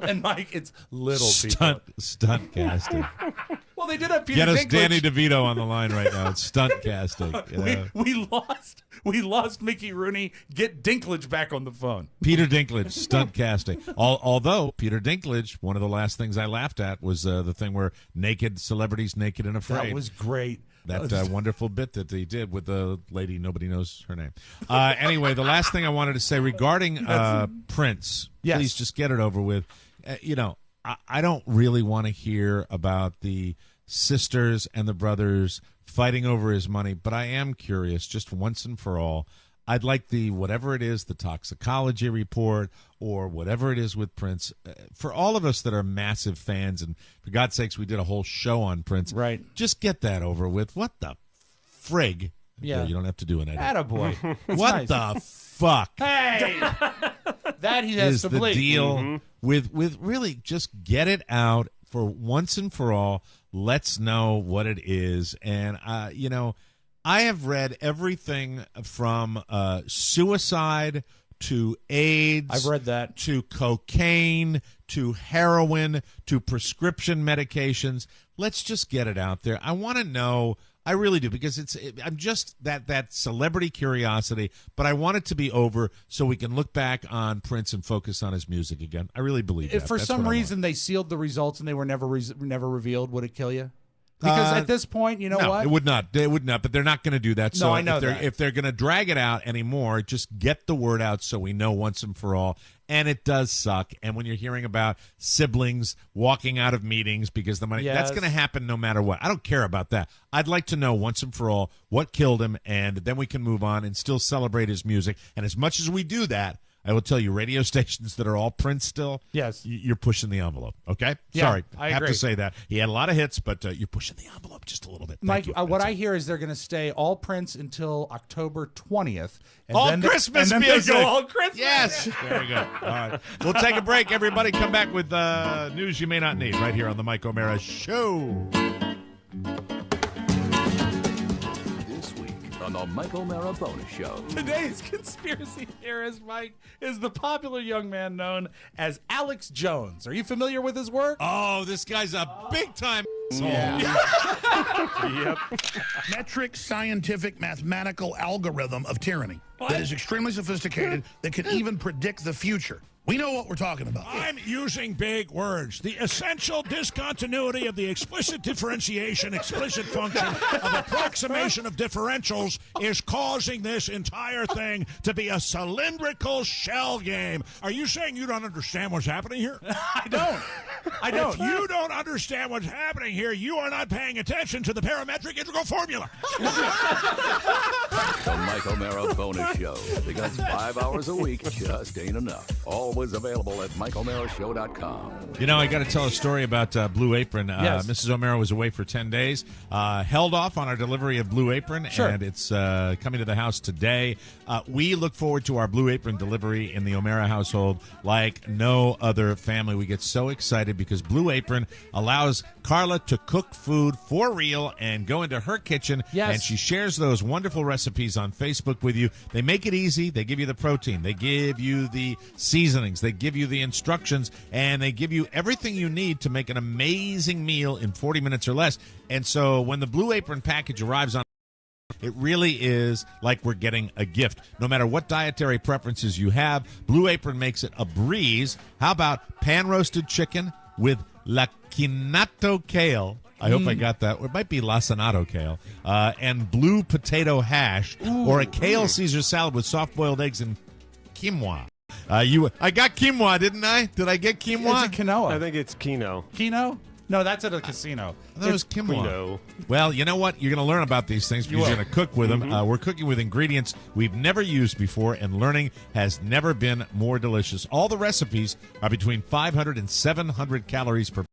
And Mike, it's little people. Stunt casting. Well, they did have Peter Get us Dinklage. Danny DeVito on the line right now. It's stunt casting. We lost Mickey Rooney. Get Dinklage back on the phone. Peter Dinklage, stunt casting. Although Peter Dinklage, one of the last things I laughed at was the thing where celebrities naked and afraid. That was great. That wonderful bit that they did with the lady, nobody knows her name. Anyway, the last thing I wanted to say regarding Prince, please just get it over with. I don't really want to hear about the sisters and the brothers fighting over his money, but I am curious, just once and for all, I'd like whatever it is, the toxicology report or whatever it is with Prince, for all of us that are massive fans, and for God's sakes, we did a whole show on Prince. Right. Just get that over with. What the frig? Yeah. You don't have to do an edit. Attaboy. What nice. the fuck? Hey! That he has is to the believe. deal with really just get it out for once and for all. Let's know what it is. And, I have read everything from suicide to AIDS. I've read that. To cocaine, to heroin, to prescription medications. Let's just get it out there. I want to know. I really do, because I'm just that celebrity curiosity, but I want it to be over so we can look back on Prince and focus on his music again. I really believe that. If for some reason they sealed the results and they were never revealed, would it kill you? Because at this point, you know no, what? it would not. It would not. But they're not going to do that. So I know if they're going to drag it out anymore, just get the word out so we know once and for all. And it does suck. And when you're hearing about siblings walking out of meetings because the money, that's going to happen no matter what. I don't care about that. I'd like to know once and for all what killed him, and then we can move on and still celebrate his music. And as much as we do that, I will tell you, radio stations that are all Prince still, yes, you're pushing the envelope, okay? Yeah, Sorry, I have agree. to say that. He had a lot of hits, but you're pushing the envelope just a little bit. Mike, what I hear is they're going to stay all Prince until October 20th. And all then Christmas and then music. They go all Christmas. Yes. There we go. All right. We'll take a break, everybody. Come back with news you may not need right here on the Mike O'Mara Show. On the Mike O'Mara Bonus Show. Today's conspiracy theorist, Mike, is the popular young man known as Alex Jones. Are you familiar with his work? Oh, this guy's a big-time Yep. Metric, scientific, mathematical algorithm of tyranny that is extremely sophisticated, that can even predict the future. We know what we're talking about. I'm using big words. The essential discontinuity of the explicit differentiation, explicit function of approximation of differentials is causing this entire thing to be a cylindrical shell game. Are you saying you don't understand what's happening here? I don't. If you don't understand what's happening here, you are not paying attention to the parametric integral formula. The Mike O'Mara Bonus Show. Because 5 hours a week just ain't enough. Always available at MikeO'MaraShow.com. You know, I got to tell a story about Blue Apron. Yes. Mrs. O'Mara was away for 10 days. Held off on our delivery of Blue Apron, Sure. and it's coming to the house today. We look forward to our Blue Apron delivery in the O'Mara household like no other family. We get so excited because Blue Apron allows Carla to cook food for real and go into her kitchen, Yes. and she shares those wonderful recipes on Facebook with you. They make it easy. They give you the protein. They give you the seasonings. They give you the instructions, and they give you everything you need to make an amazing meal in 40 minutes or less. And so when the Blue Apron package arrives on, it really is like we're getting a gift. No matter what dietary preferences you have, Blue Apron makes it a breeze. How about pan-roasted chicken with lacinato kale? I hope I got that. Or it might be lacinato kale. And blue potato hash. Or a kale Caesar salad with soft-boiled eggs and quinoa. I got quinoa, didn't I? Did I get quinoa? It's a quinoa. I think it's Kino. Kino? No, that's at a casino. I thought it was quinoa. Well, you know what? You're going to learn about these things because you're going to cook with them. We're cooking with ingredients we've never used before, and learning has never been more delicious. All the recipes are between 500 and 700 calories per.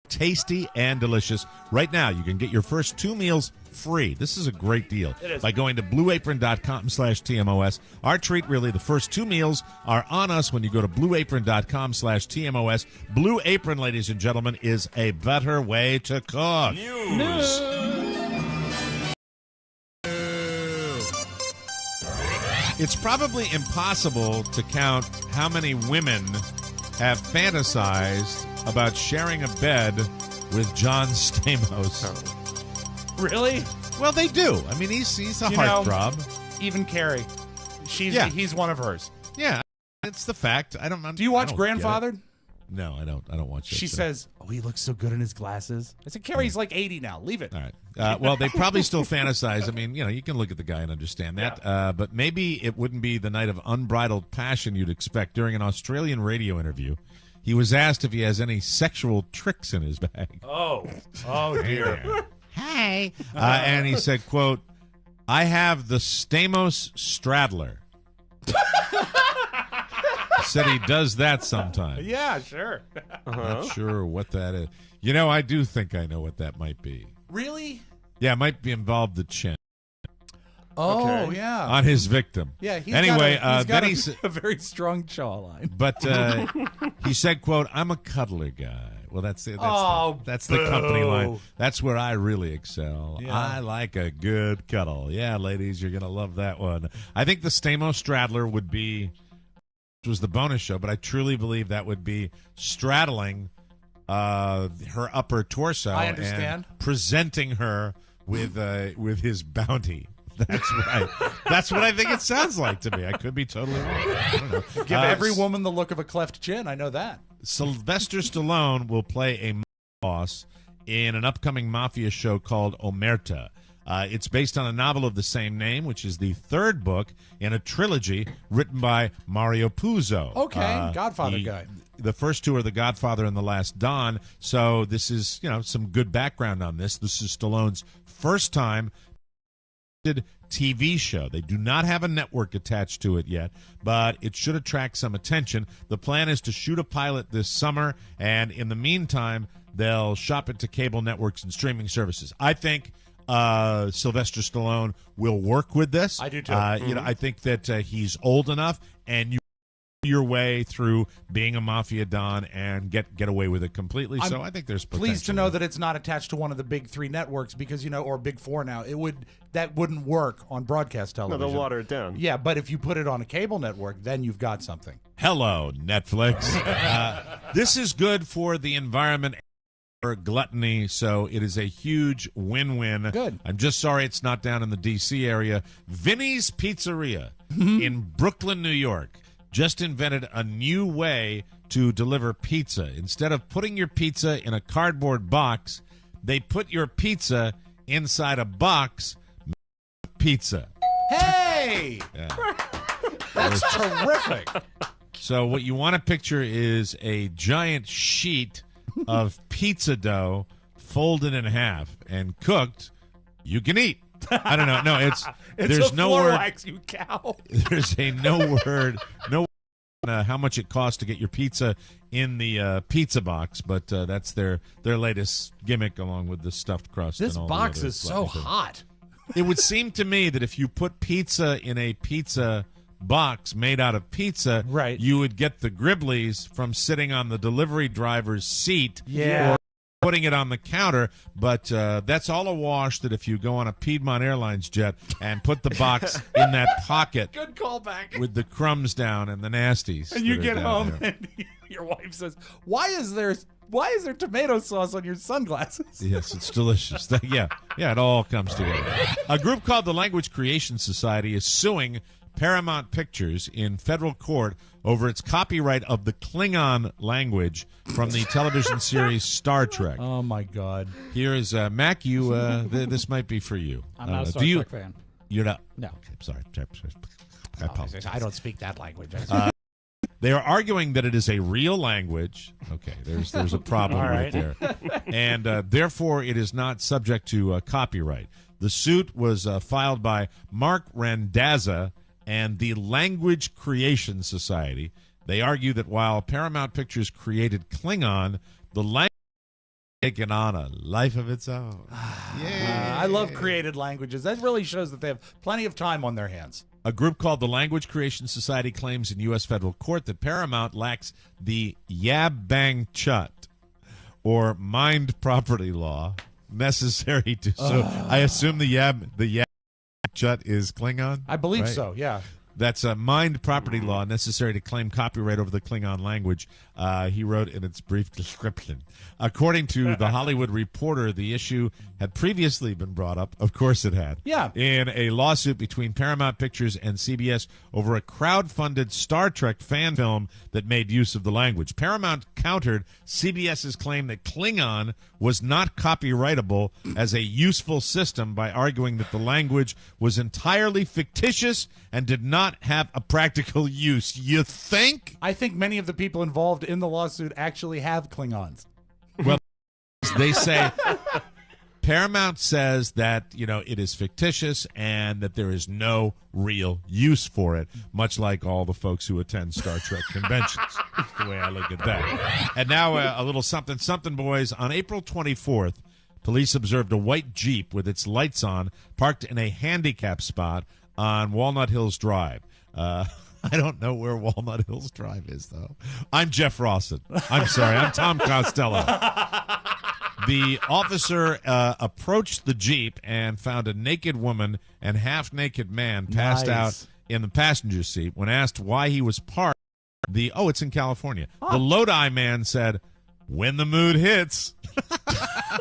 Tasty and delicious. Right now, you can get your first 2 meals free. This is a great deal. It is. By going to blueapron.com/TMOS. Our treat, really, the first 2 meals are on us when you go to blueapron.com/TMOS. Blue Apron, ladies and gentlemen, is a better way to cook. News. It's probably impossible to count how many women have fantasized about sharing a bed with John Stamos. Really? Well, they do. I mean, he's a heartthrob. Even Carrie. He's one of hers. Yeah, it's the fact. Do you watch I don't get it. Grandfathered? No, I don't. I don't watch that. She says, "Oh, he looks so good in his glasses." I said, "Carrie's like 80 now. Leave it." All right. Well, they probably still fantasize. I mean, you can look at the guy and understand that. But maybe it wouldn't be the night of unbridled passion you'd expect. During an Australian radio interview, he was asked if he has any sexual tricks in his bag. Oh dear. Hey. And he said, quote, "I have the Stamos Straddler." Said he does that sometimes. Yeah, sure. Not sure what that is. I do think I know what that might be. Really? Yeah, it might be involved the chin. Oh, yeah. On his victim. Yeah. He's anyway, got then a very strong jawline. But he said, "quote I'm a cuddler guy." Well, that's the company line. That's where I really excel. Yeah. I like a good cuddle. Yeah, ladies, you're gonna love that one. I think the Stamos Straddler would be. Was the bonus show, but I truly believe that would be straddling her upper torso. I understand. And presenting her with his bounty. That's right. That's what I think it sounds like to me. I could be totally wrong. I don't know. Give every woman the look of a cleft chin. I know that. Sylvester Stallone will play a boss in an upcoming mafia show called Omerta. It's based on a novel of the same name, which is the third book in a trilogy written by Mario Puzo. Okay, Godfather guy. The first two are The Godfather and The Last Don. So this is, some good background on this. This is Stallone's first time TV show. They do not have a network attached to it yet, but it should attract some attention. The plan is to shoot a pilot this summer, and in the meantime, they'll shop it to cable networks and streaming services. I think Sylvester Stallone will work with this. I do too. I think that he's old enough, and you your way through being a mafia don and get away with it completely. So I think there's potential. Pleased to know that it's not attached to one of the big three networks because or big four now. That wouldn't work on broadcast television. No, they'll water it down. Yeah, but if you put it on a cable network, then you've got something. Hello, Netflix. This is good for the environment. Gluttony, so it is a huge win-win. Good. I'm just sorry it's not down in the D.C. area. Vinny's Pizzeria in Brooklyn, New York, just invented a new way to deliver pizza. Instead of putting your pizza in a cardboard box, they put your pizza inside a box. Pizza. Hey! Yeah. That's terrific. So what you want to picture is a giant sheet of pizza dough folded in half and cooked. You can eat. I don't know. No, it's there's a no floor word. wax, you cow. There's a no word how much it costs to get your pizza in the pizza box, but that's their latest gimmick along with the stuffed crust. This and all box the other is so things. hot. It would seem to me that if you put pizza in a pizza box made out of pizza, right, you would get the gribblies from sitting on the delivery driver's seat, yeah, or putting it on the counter. But that's all a wash. That if you go on a Piedmont Airlines jet and put the box in that pocket, good callback, with the crumbs down and the nasties, and you that are get down home there. and your wife says, "Why is there tomato sauce on your sunglasses?" Yes, it's delicious. Yeah, it all comes together. A group called the Language Creation Society is suing Paramount Pictures in federal court over its copyright of the Klingon language from the television series Star Trek. Oh my God! Here is Mac. You, this might be for you. I'm not a Star Trek fan. You're not. No. Okay, sorry. I apologize. I don't speak that language. They are arguing that it is a real language. Okay, there's a problem right there, and therefore it is not subject to copyright. The suit was filed by Mark Randazza and the Language Creation Society. They argue that while Paramount Pictures created Klingon, the language has taken on a life of its own. Yeah, I love created languages. That really shows that they have plenty of time on their hands. A group called the Language Creation Society claims in U.S. federal court that Paramount lacks the Yab Bang Chut, or mind property law, necessary to. So I assume the Yab Chut is Klingon? I believe right? so, yeah. That's a mind property law necessary to claim copyright over the Klingon language, he wrote in its brief description. According to The Hollywood Reporter, the issue had previously been brought up, of course it had, in a lawsuit between Paramount Pictures and CBS over a crowd-funded Star Trek fan film that made use of the language. Paramount countered CBS's claim that Klingon was not copyrightable as a useful system by arguing that the language was entirely fictitious and did not have a practical use. You think? I think many of the people involved in the lawsuit actually have Klingons. Well, they say Paramount says that, it is fictitious and that there is no real use for it, much like all the folks who attend Star Trek conventions. That's the way I look at that. And now a little something, boys. On April 24th, Police observed a white Jeep with its lights on parked in a handicap spot on Walnut Hills Drive. I don't know where Walnut Hills Drive is, though. I'm Jeff Rawson. I'm sorry. I'm Tom Costello. The officer approached the Jeep and found a naked woman and half-naked man passed out in the passenger seat. When asked why he was parked, it's in California. The Lodi man said, "When the mood hits."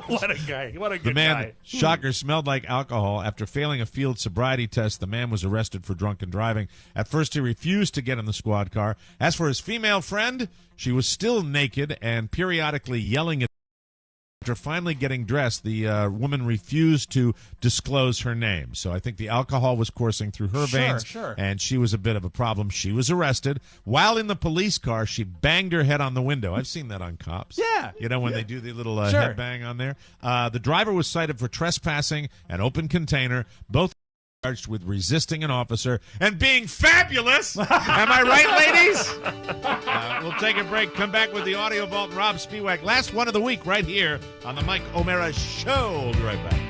What a guy. What a good The man, guy. shocker, smelled like alcohol. After failing a field sobriety test, the man was arrested for drunken driving. At first, he refused to get in the squad car. As for his female friend, she was still naked and periodically yelling at. After finally getting dressed, the woman refused to disclose her name. So I think the alcohol was coursing through her veins, and she was a bit of a problem. She was arrested. While in the police car, she banged her head on the window. I've seen that on cops. Yeah. You know, when they do the little head bang on there. The driver was cited for trespassing an open container. Both charged with resisting an officer and being fabulous. Am I right, ladies? We'll take a break, come back with the Audio Vault and Rob Spiewak. Last one of the week right here on the Mike O'Mara Show. We'll be right back.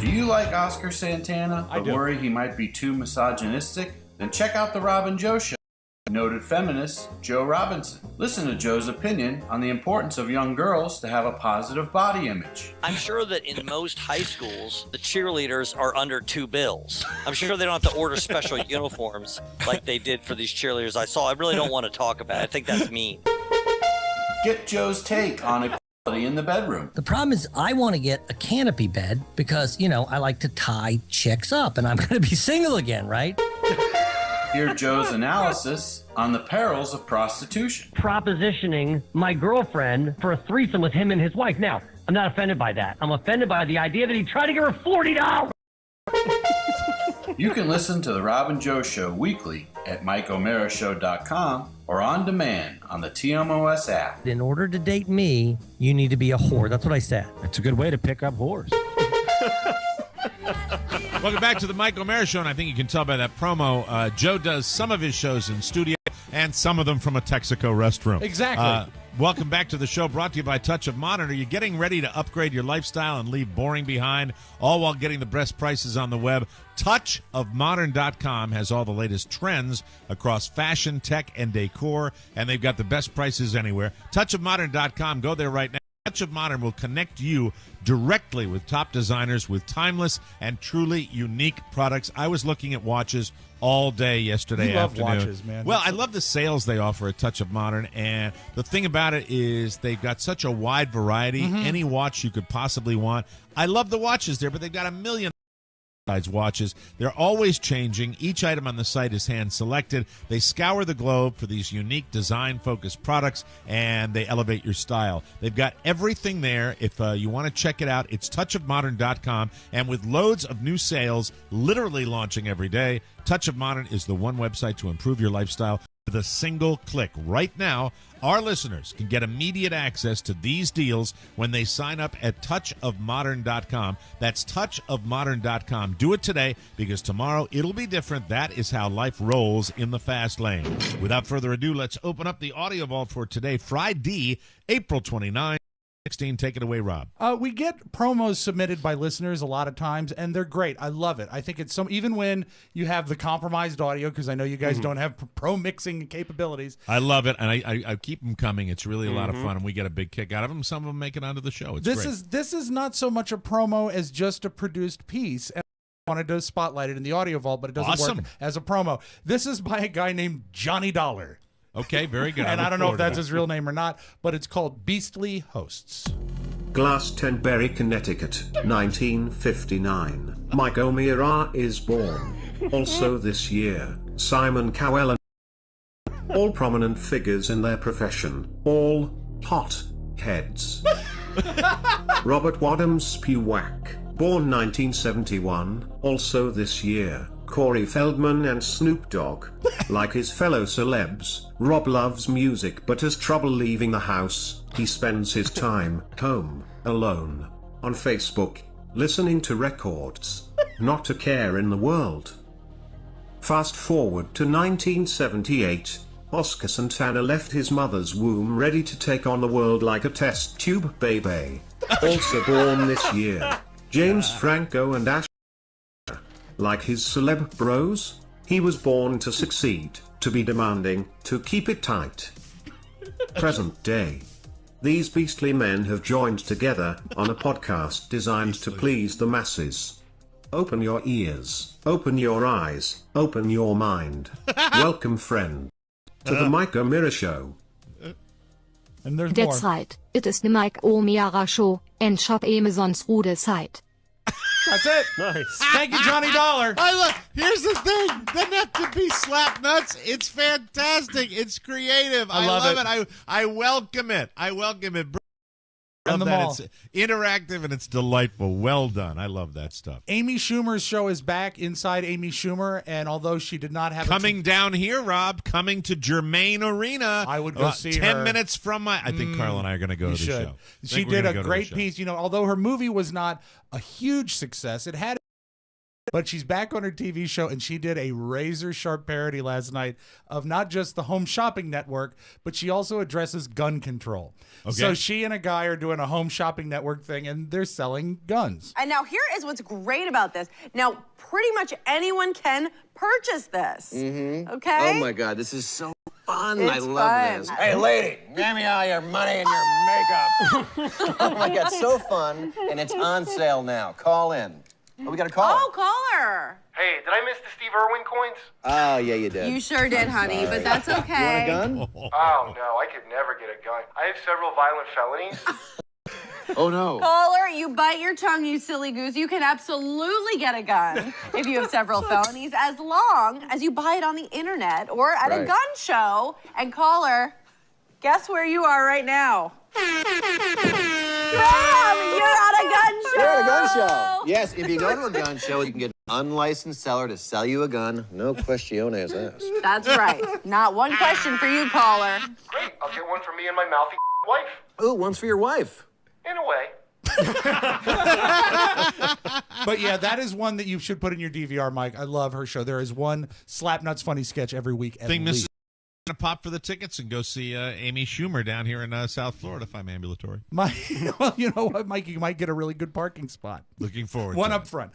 Do you like Oscar Santana, I but do. worry he might be too misogynistic? Then check out the Rob and Joe Show. Noted feminist Joe Robinson. Listen to Joe's opinion on the importance of young girls to have a positive body image. I'm sure that in most high schools, the cheerleaders are under $2. I'm sure they don't have to order special uniforms like they did for these cheerleaders I saw. I really don't want to talk about it. I think that's mean. Get Joe's take on equality in the bedroom. The problem is I want to get a canopy bed because, I like to tie chicks up and I'm going to be single again, right? Hear Joe's analysis on the perils of prostitution. Propositioning my girlfriend for a threesome with him and his wife. Now, I'm not offended by that. I'm offended by the idea that he tried to give her $40. You can listen to the Rob and Joe Show weekly at MikeO'MaraShow.com or on demand on the TMOS app. In order to date me, you need to be a whore. That's what I said. That's a good way to pick up whores. Welcome back to the Mike O'Mara Show, and I think you can tell by that promo, Joe does some of his shows in studio and some of them from a Texaco restroom. Exactly. Welcome back to the show, brought to you by Touch of Modern. Are you getting ready to upgrade your lifestyle and leave boring behind, all while getting the best prices on the web? TouchofModern.com has all the latest trends across fashion, tech, and decor, and they've got the best prices anywhere. TouchofModern.com. Go there right now. Touch of Modern will connect you directly with top designers with timeless and truly unique products. I was looking at watches all day yesterday afternoon. Love watches, man. Well, I love the sales they offer at Touch of Modern, and the thing about it is they've got such a wide variety, any watch you could possibly want. I love the watches there, but they've got a million watches. They're always changing. Each item on the site is hand selected. They scour the globe for these unique design-focused products, and they elevate your style. They've got everything there. If you want to check it out, it's touchofmodern.com, and with loads of new sales literally launching every day, Touch of Modern is the one website to improve your lifestyle with a single click. Right now, our listeners can get immediate access to these deals when they sign up at touchofmodern.com. That's touchofmodern.com. Do it today, because tomorrow it'll be different. That is how life rolls in the fast lane. Without further ado, let's open up the audio vault for today, Friday, April 29th. 16. Take it away, Rob. We get promos submitted by listeners a lot of times, and they're great. I love it. I think it's even when you have the compromised audio, because I know you guys don't have pro mixing capabilities. I love it, and I keep them coming. It's really a lot of fun, and we get a big kick out of them. Some of them make it onto the show. It's great. This is not so much a promo as just a produced piece. And I wanted to spotlight it in the audio vault, but it doesn't work as a promo. This is by a guy named Johnny Dollar. Okay, very good. And I don't know if that's his real name or not, but it's called Beastly Hosts. Glastonbury, Connecticut, 1959. Mike O'Mara is born. Also this year, Simon Cowell and all prominent figures in their profession, all hot heads. Robert Wadham Spiewak, born 1971, also this year. Corey Feldman and Snoop Dogg. Like his fellow celebs, Rob loves music but has trouble leaving the house. He spends his time home, alone, on Facebook, listening to records. Not a care in the world. Fast forward to 1978. Oscar Santana left his mother's womb ready to take on the world like a test tube baby. Also born this year, James Franco and Ash. Like his celeb bros, he was born to succeed, to be demanding, to keep it tight. Present day. These beastly men have joined together on a podcast designed to please the masses. Open your ears, open your eyes, open your mind. Welcome, friend, to the Mike O'Meara Show. And there's That's more. right, it is the Mike O'Meara Show, and Shop Amazon's Rude site. That's it. Nice. Thank you, Johnny Dollar. Here's the thing. Doesn't have to be slap nuts. It's fantastic. It's creative. I love it. I welcome it. I welcome it. And Love them that. all. It's interactive and it's delightful. Well done. I love that stuff. Amy Schumer's show is back inside Amy Schumer, and although she did not have Coming down here, Rob. Coming to Germain Arena. I would go see 10 her. minutes from my... I think Carl and I are going to go to the show. She did a great piece. You know, although her movie was not a huge success, it had... But she's back on her TV show, and she did a razor-sharp parody last night of not just the Home Shopping Network, but she also addresses gun control. Okay. So she and a guy are doing a Home Shopping Network thing, and they're selling guns. And now here is what's great about this. Now, pretty much anyone can purchase this. Mm-hmm. Okay? Oh my God, this is so fun. It's I love fun. this. Hey, lady, give me all your money and your makeup. Oh my God, so fun. And it's on sale now. Call in. Oh, we got a call. Oh, caller. Hey, did I miss the Steve Irwin coins? Oh, yeah, you did. You sure did, honey, but that's okay. You want a gun? Oh, no, I could never get a gun. I have several violent felonies. Oh, no. Caller, you bite your tongue, you silly goose. You can absolutely get a gun if you have several felonies, as long as you buy it on the internet or at a Right. gun show. And caller, guess where you are right now? Mom, you're at a gun show. We're at a gun show. Yes, if you go to a gun show, you can get an unlicensed seller to sell you a gun. No questiones asked. That's right. Not one question for you, caller. Great, I'll get one for me and my mouthy wife. Ooh, one's for your wife. In a way. But yeah, that is one that you should put in your DVR, Mike. I love her show. There is one Slapnuts funny sketch every week at Think least. Mrs. going to pop for the tickets and go see Amy Schumer down here in South Florida if I'm ambulatory. Well, you know what, Mike? You might get a really good parking spot. Looking forward One to up front.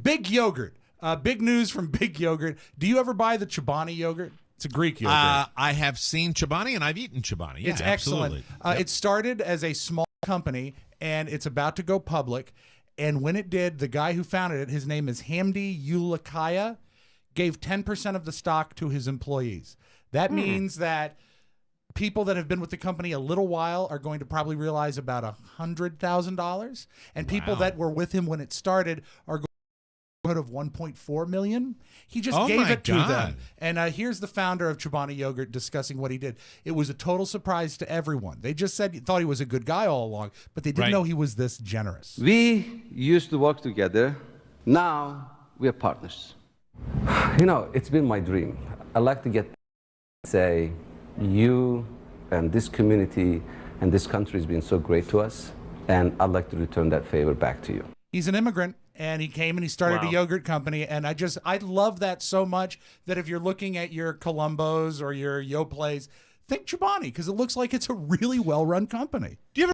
Big Yogurt. Big news from Big Yogurt. Do you ever buy the Chobani yogurt? It's a Greek yogurt. I have seen Chobani and I've eaten Chobani. Yeah, It's excellent. absolutely. Yep. It started as a small company, and it's about to go public. And when it did, the guy who founded it, his name is Hamdi Ulukaya, gave 10% of the stock to his employees. That means that people that have been with the company a little while are going to probably realize about $100,000, and people that were with him when it started are going to of 1.4 million. He just Oh gave my it to God. them. And here's the founder of Chobani Yogurt discussing what he did. It was a total surprise to everyone. They just thought he was a good guy all along, but they didn't Right. know he was this generous. We used to work together. Now we are partners. You know, it's been my dream. I like to say, you and this community and this country has been so great to us, and I'd like to return that favor back to you. He's an immigrant, and he came and he started a yogurt company, and I love that so much that if you're looking at your Columbos or your Yoplays, think Chobani, because it looks like it's a really well-run company. Do you ever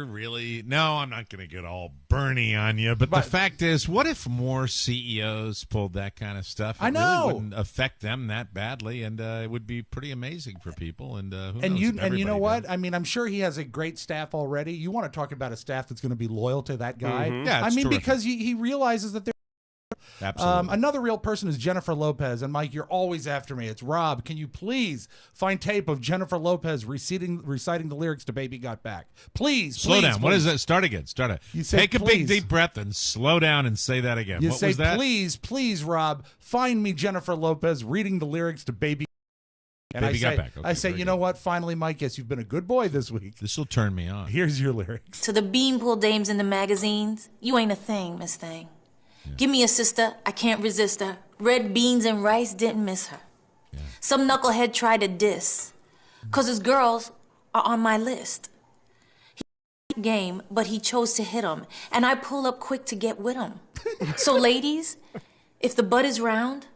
really? No, I'm not going to get all Bernie on you, but the fact is, what if more CEOs pulled that kind of stuff? It I know. really wouldn't affect them that badly, and it would be pretty amazing for people. And who knows if You know everybody what? I mean, I'm sure he has a great staff already. You want to talk about a staff that's going to be loyal to that guy? Mhm. Yeah, I it's mean, terrific. because he realizes that they're. Absolutely. Another real person is Jennifer Lopez. And Mike, you're always after me. It's Rob. Can you please find tape of Jennifer Lopez reciting the lyrics to Baby Got Back? Please, Slow please, down. What please. is that? Start again. Start it. You say Take a big please. deep breath and slow down and say that again. You What say, was that? please, please, Rob, find me Jennifer Lopez reading the lyrics to Baby. And Baby I Got say, Back. Okay, I say, very you know what? Finally, Mike, yes, you've been a good boy this week. This will turn me on. Here's your lyrics. To the beanpool dames in the magazines, you ain't a thing, Miss Thing. Give me a sister, I can't resist her. Red beans and rice didn't miss her. Some knucklehead tried to diss, 'cause his girls are on my list. He game, but he chose to hit 'em, and I pull up quick to get with 'em. So ladies, if the butt is round,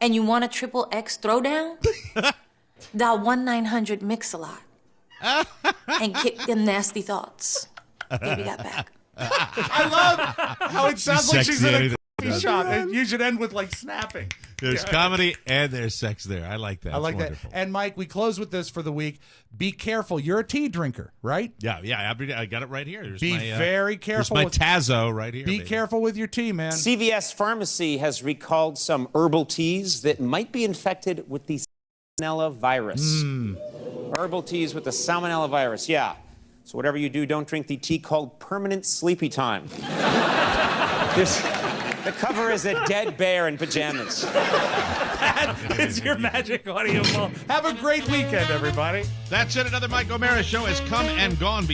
and you want a triple X throwdown, dial 1-900-MIX-A-LOT and kick them nasty thoughts. Baby got back. I love how it sounds like she's in a coffee shop. And you should end with like snapping. There's comedy and there's sex there. I like that. I like that. And Mike, we close with this for the week. Be careful. You're a tea drinker, right? Yeah. I got it right here. Be very careful. There's my Tazo right here. Be careful with your tea, man. CVS Pharmacy has recalled some herbal teas that might be infected with the salmonella virus. Herbal teas with the salmonella virus, yeah. So whatever you do, don't drink the tea called Permanent Sleepy Time. The cover is a dead bear in pajamas. That is your magic audio ball. Have a great weekend, everybody. That's it. Another Mike O'Mara show has come and gone.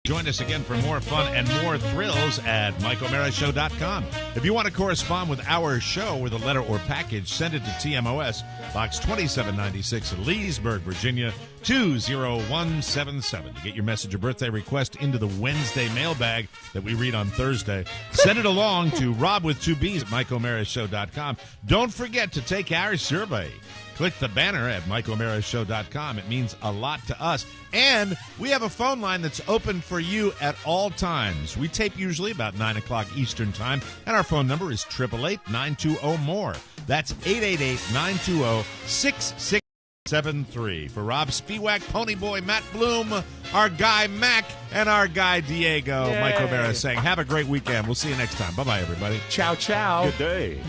Join us again for more fun and more thrills at MikeO'MaraShow.com. If you want to correspond with our show with a letter or package, send it to TMOS, Box 2796, Leesburg, Virginia, 20177. To get your message or birthday request into the Wednesday mailbag that we read on Thursday, send it along to Rob with 2 B's at MikeO'MaraShow.com. Don't forget to take our survey. Click the banner at MikeO'MaraShow.com. It means a lot to us. And we have a phone line that's open for you at all times. We tape usually about 9 o'clock Eastern Time, and our phone number is 888-920-MORE. That's 888-920-6673. For Rob Spiewak, Ponyboy, Matt Bloom, our guy Mac, and our guy Diego, Yay. Mike O'Mara saying, have a great weekend. We'll see you next time. Bye-bye, everybody. Ciao, ciao. Good day.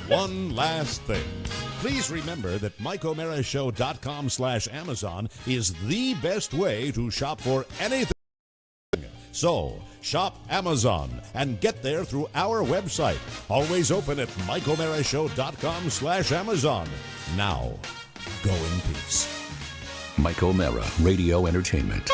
One last thing. Please remember that MikeO'MaraShow.com/Amazon is the best way to shop for anything. So, shop Amazon and get there through our website. Always open at MikeO'MaraShow.com/Amazon. Now, go in peace. Mike O'Mara, Radio Entertainment.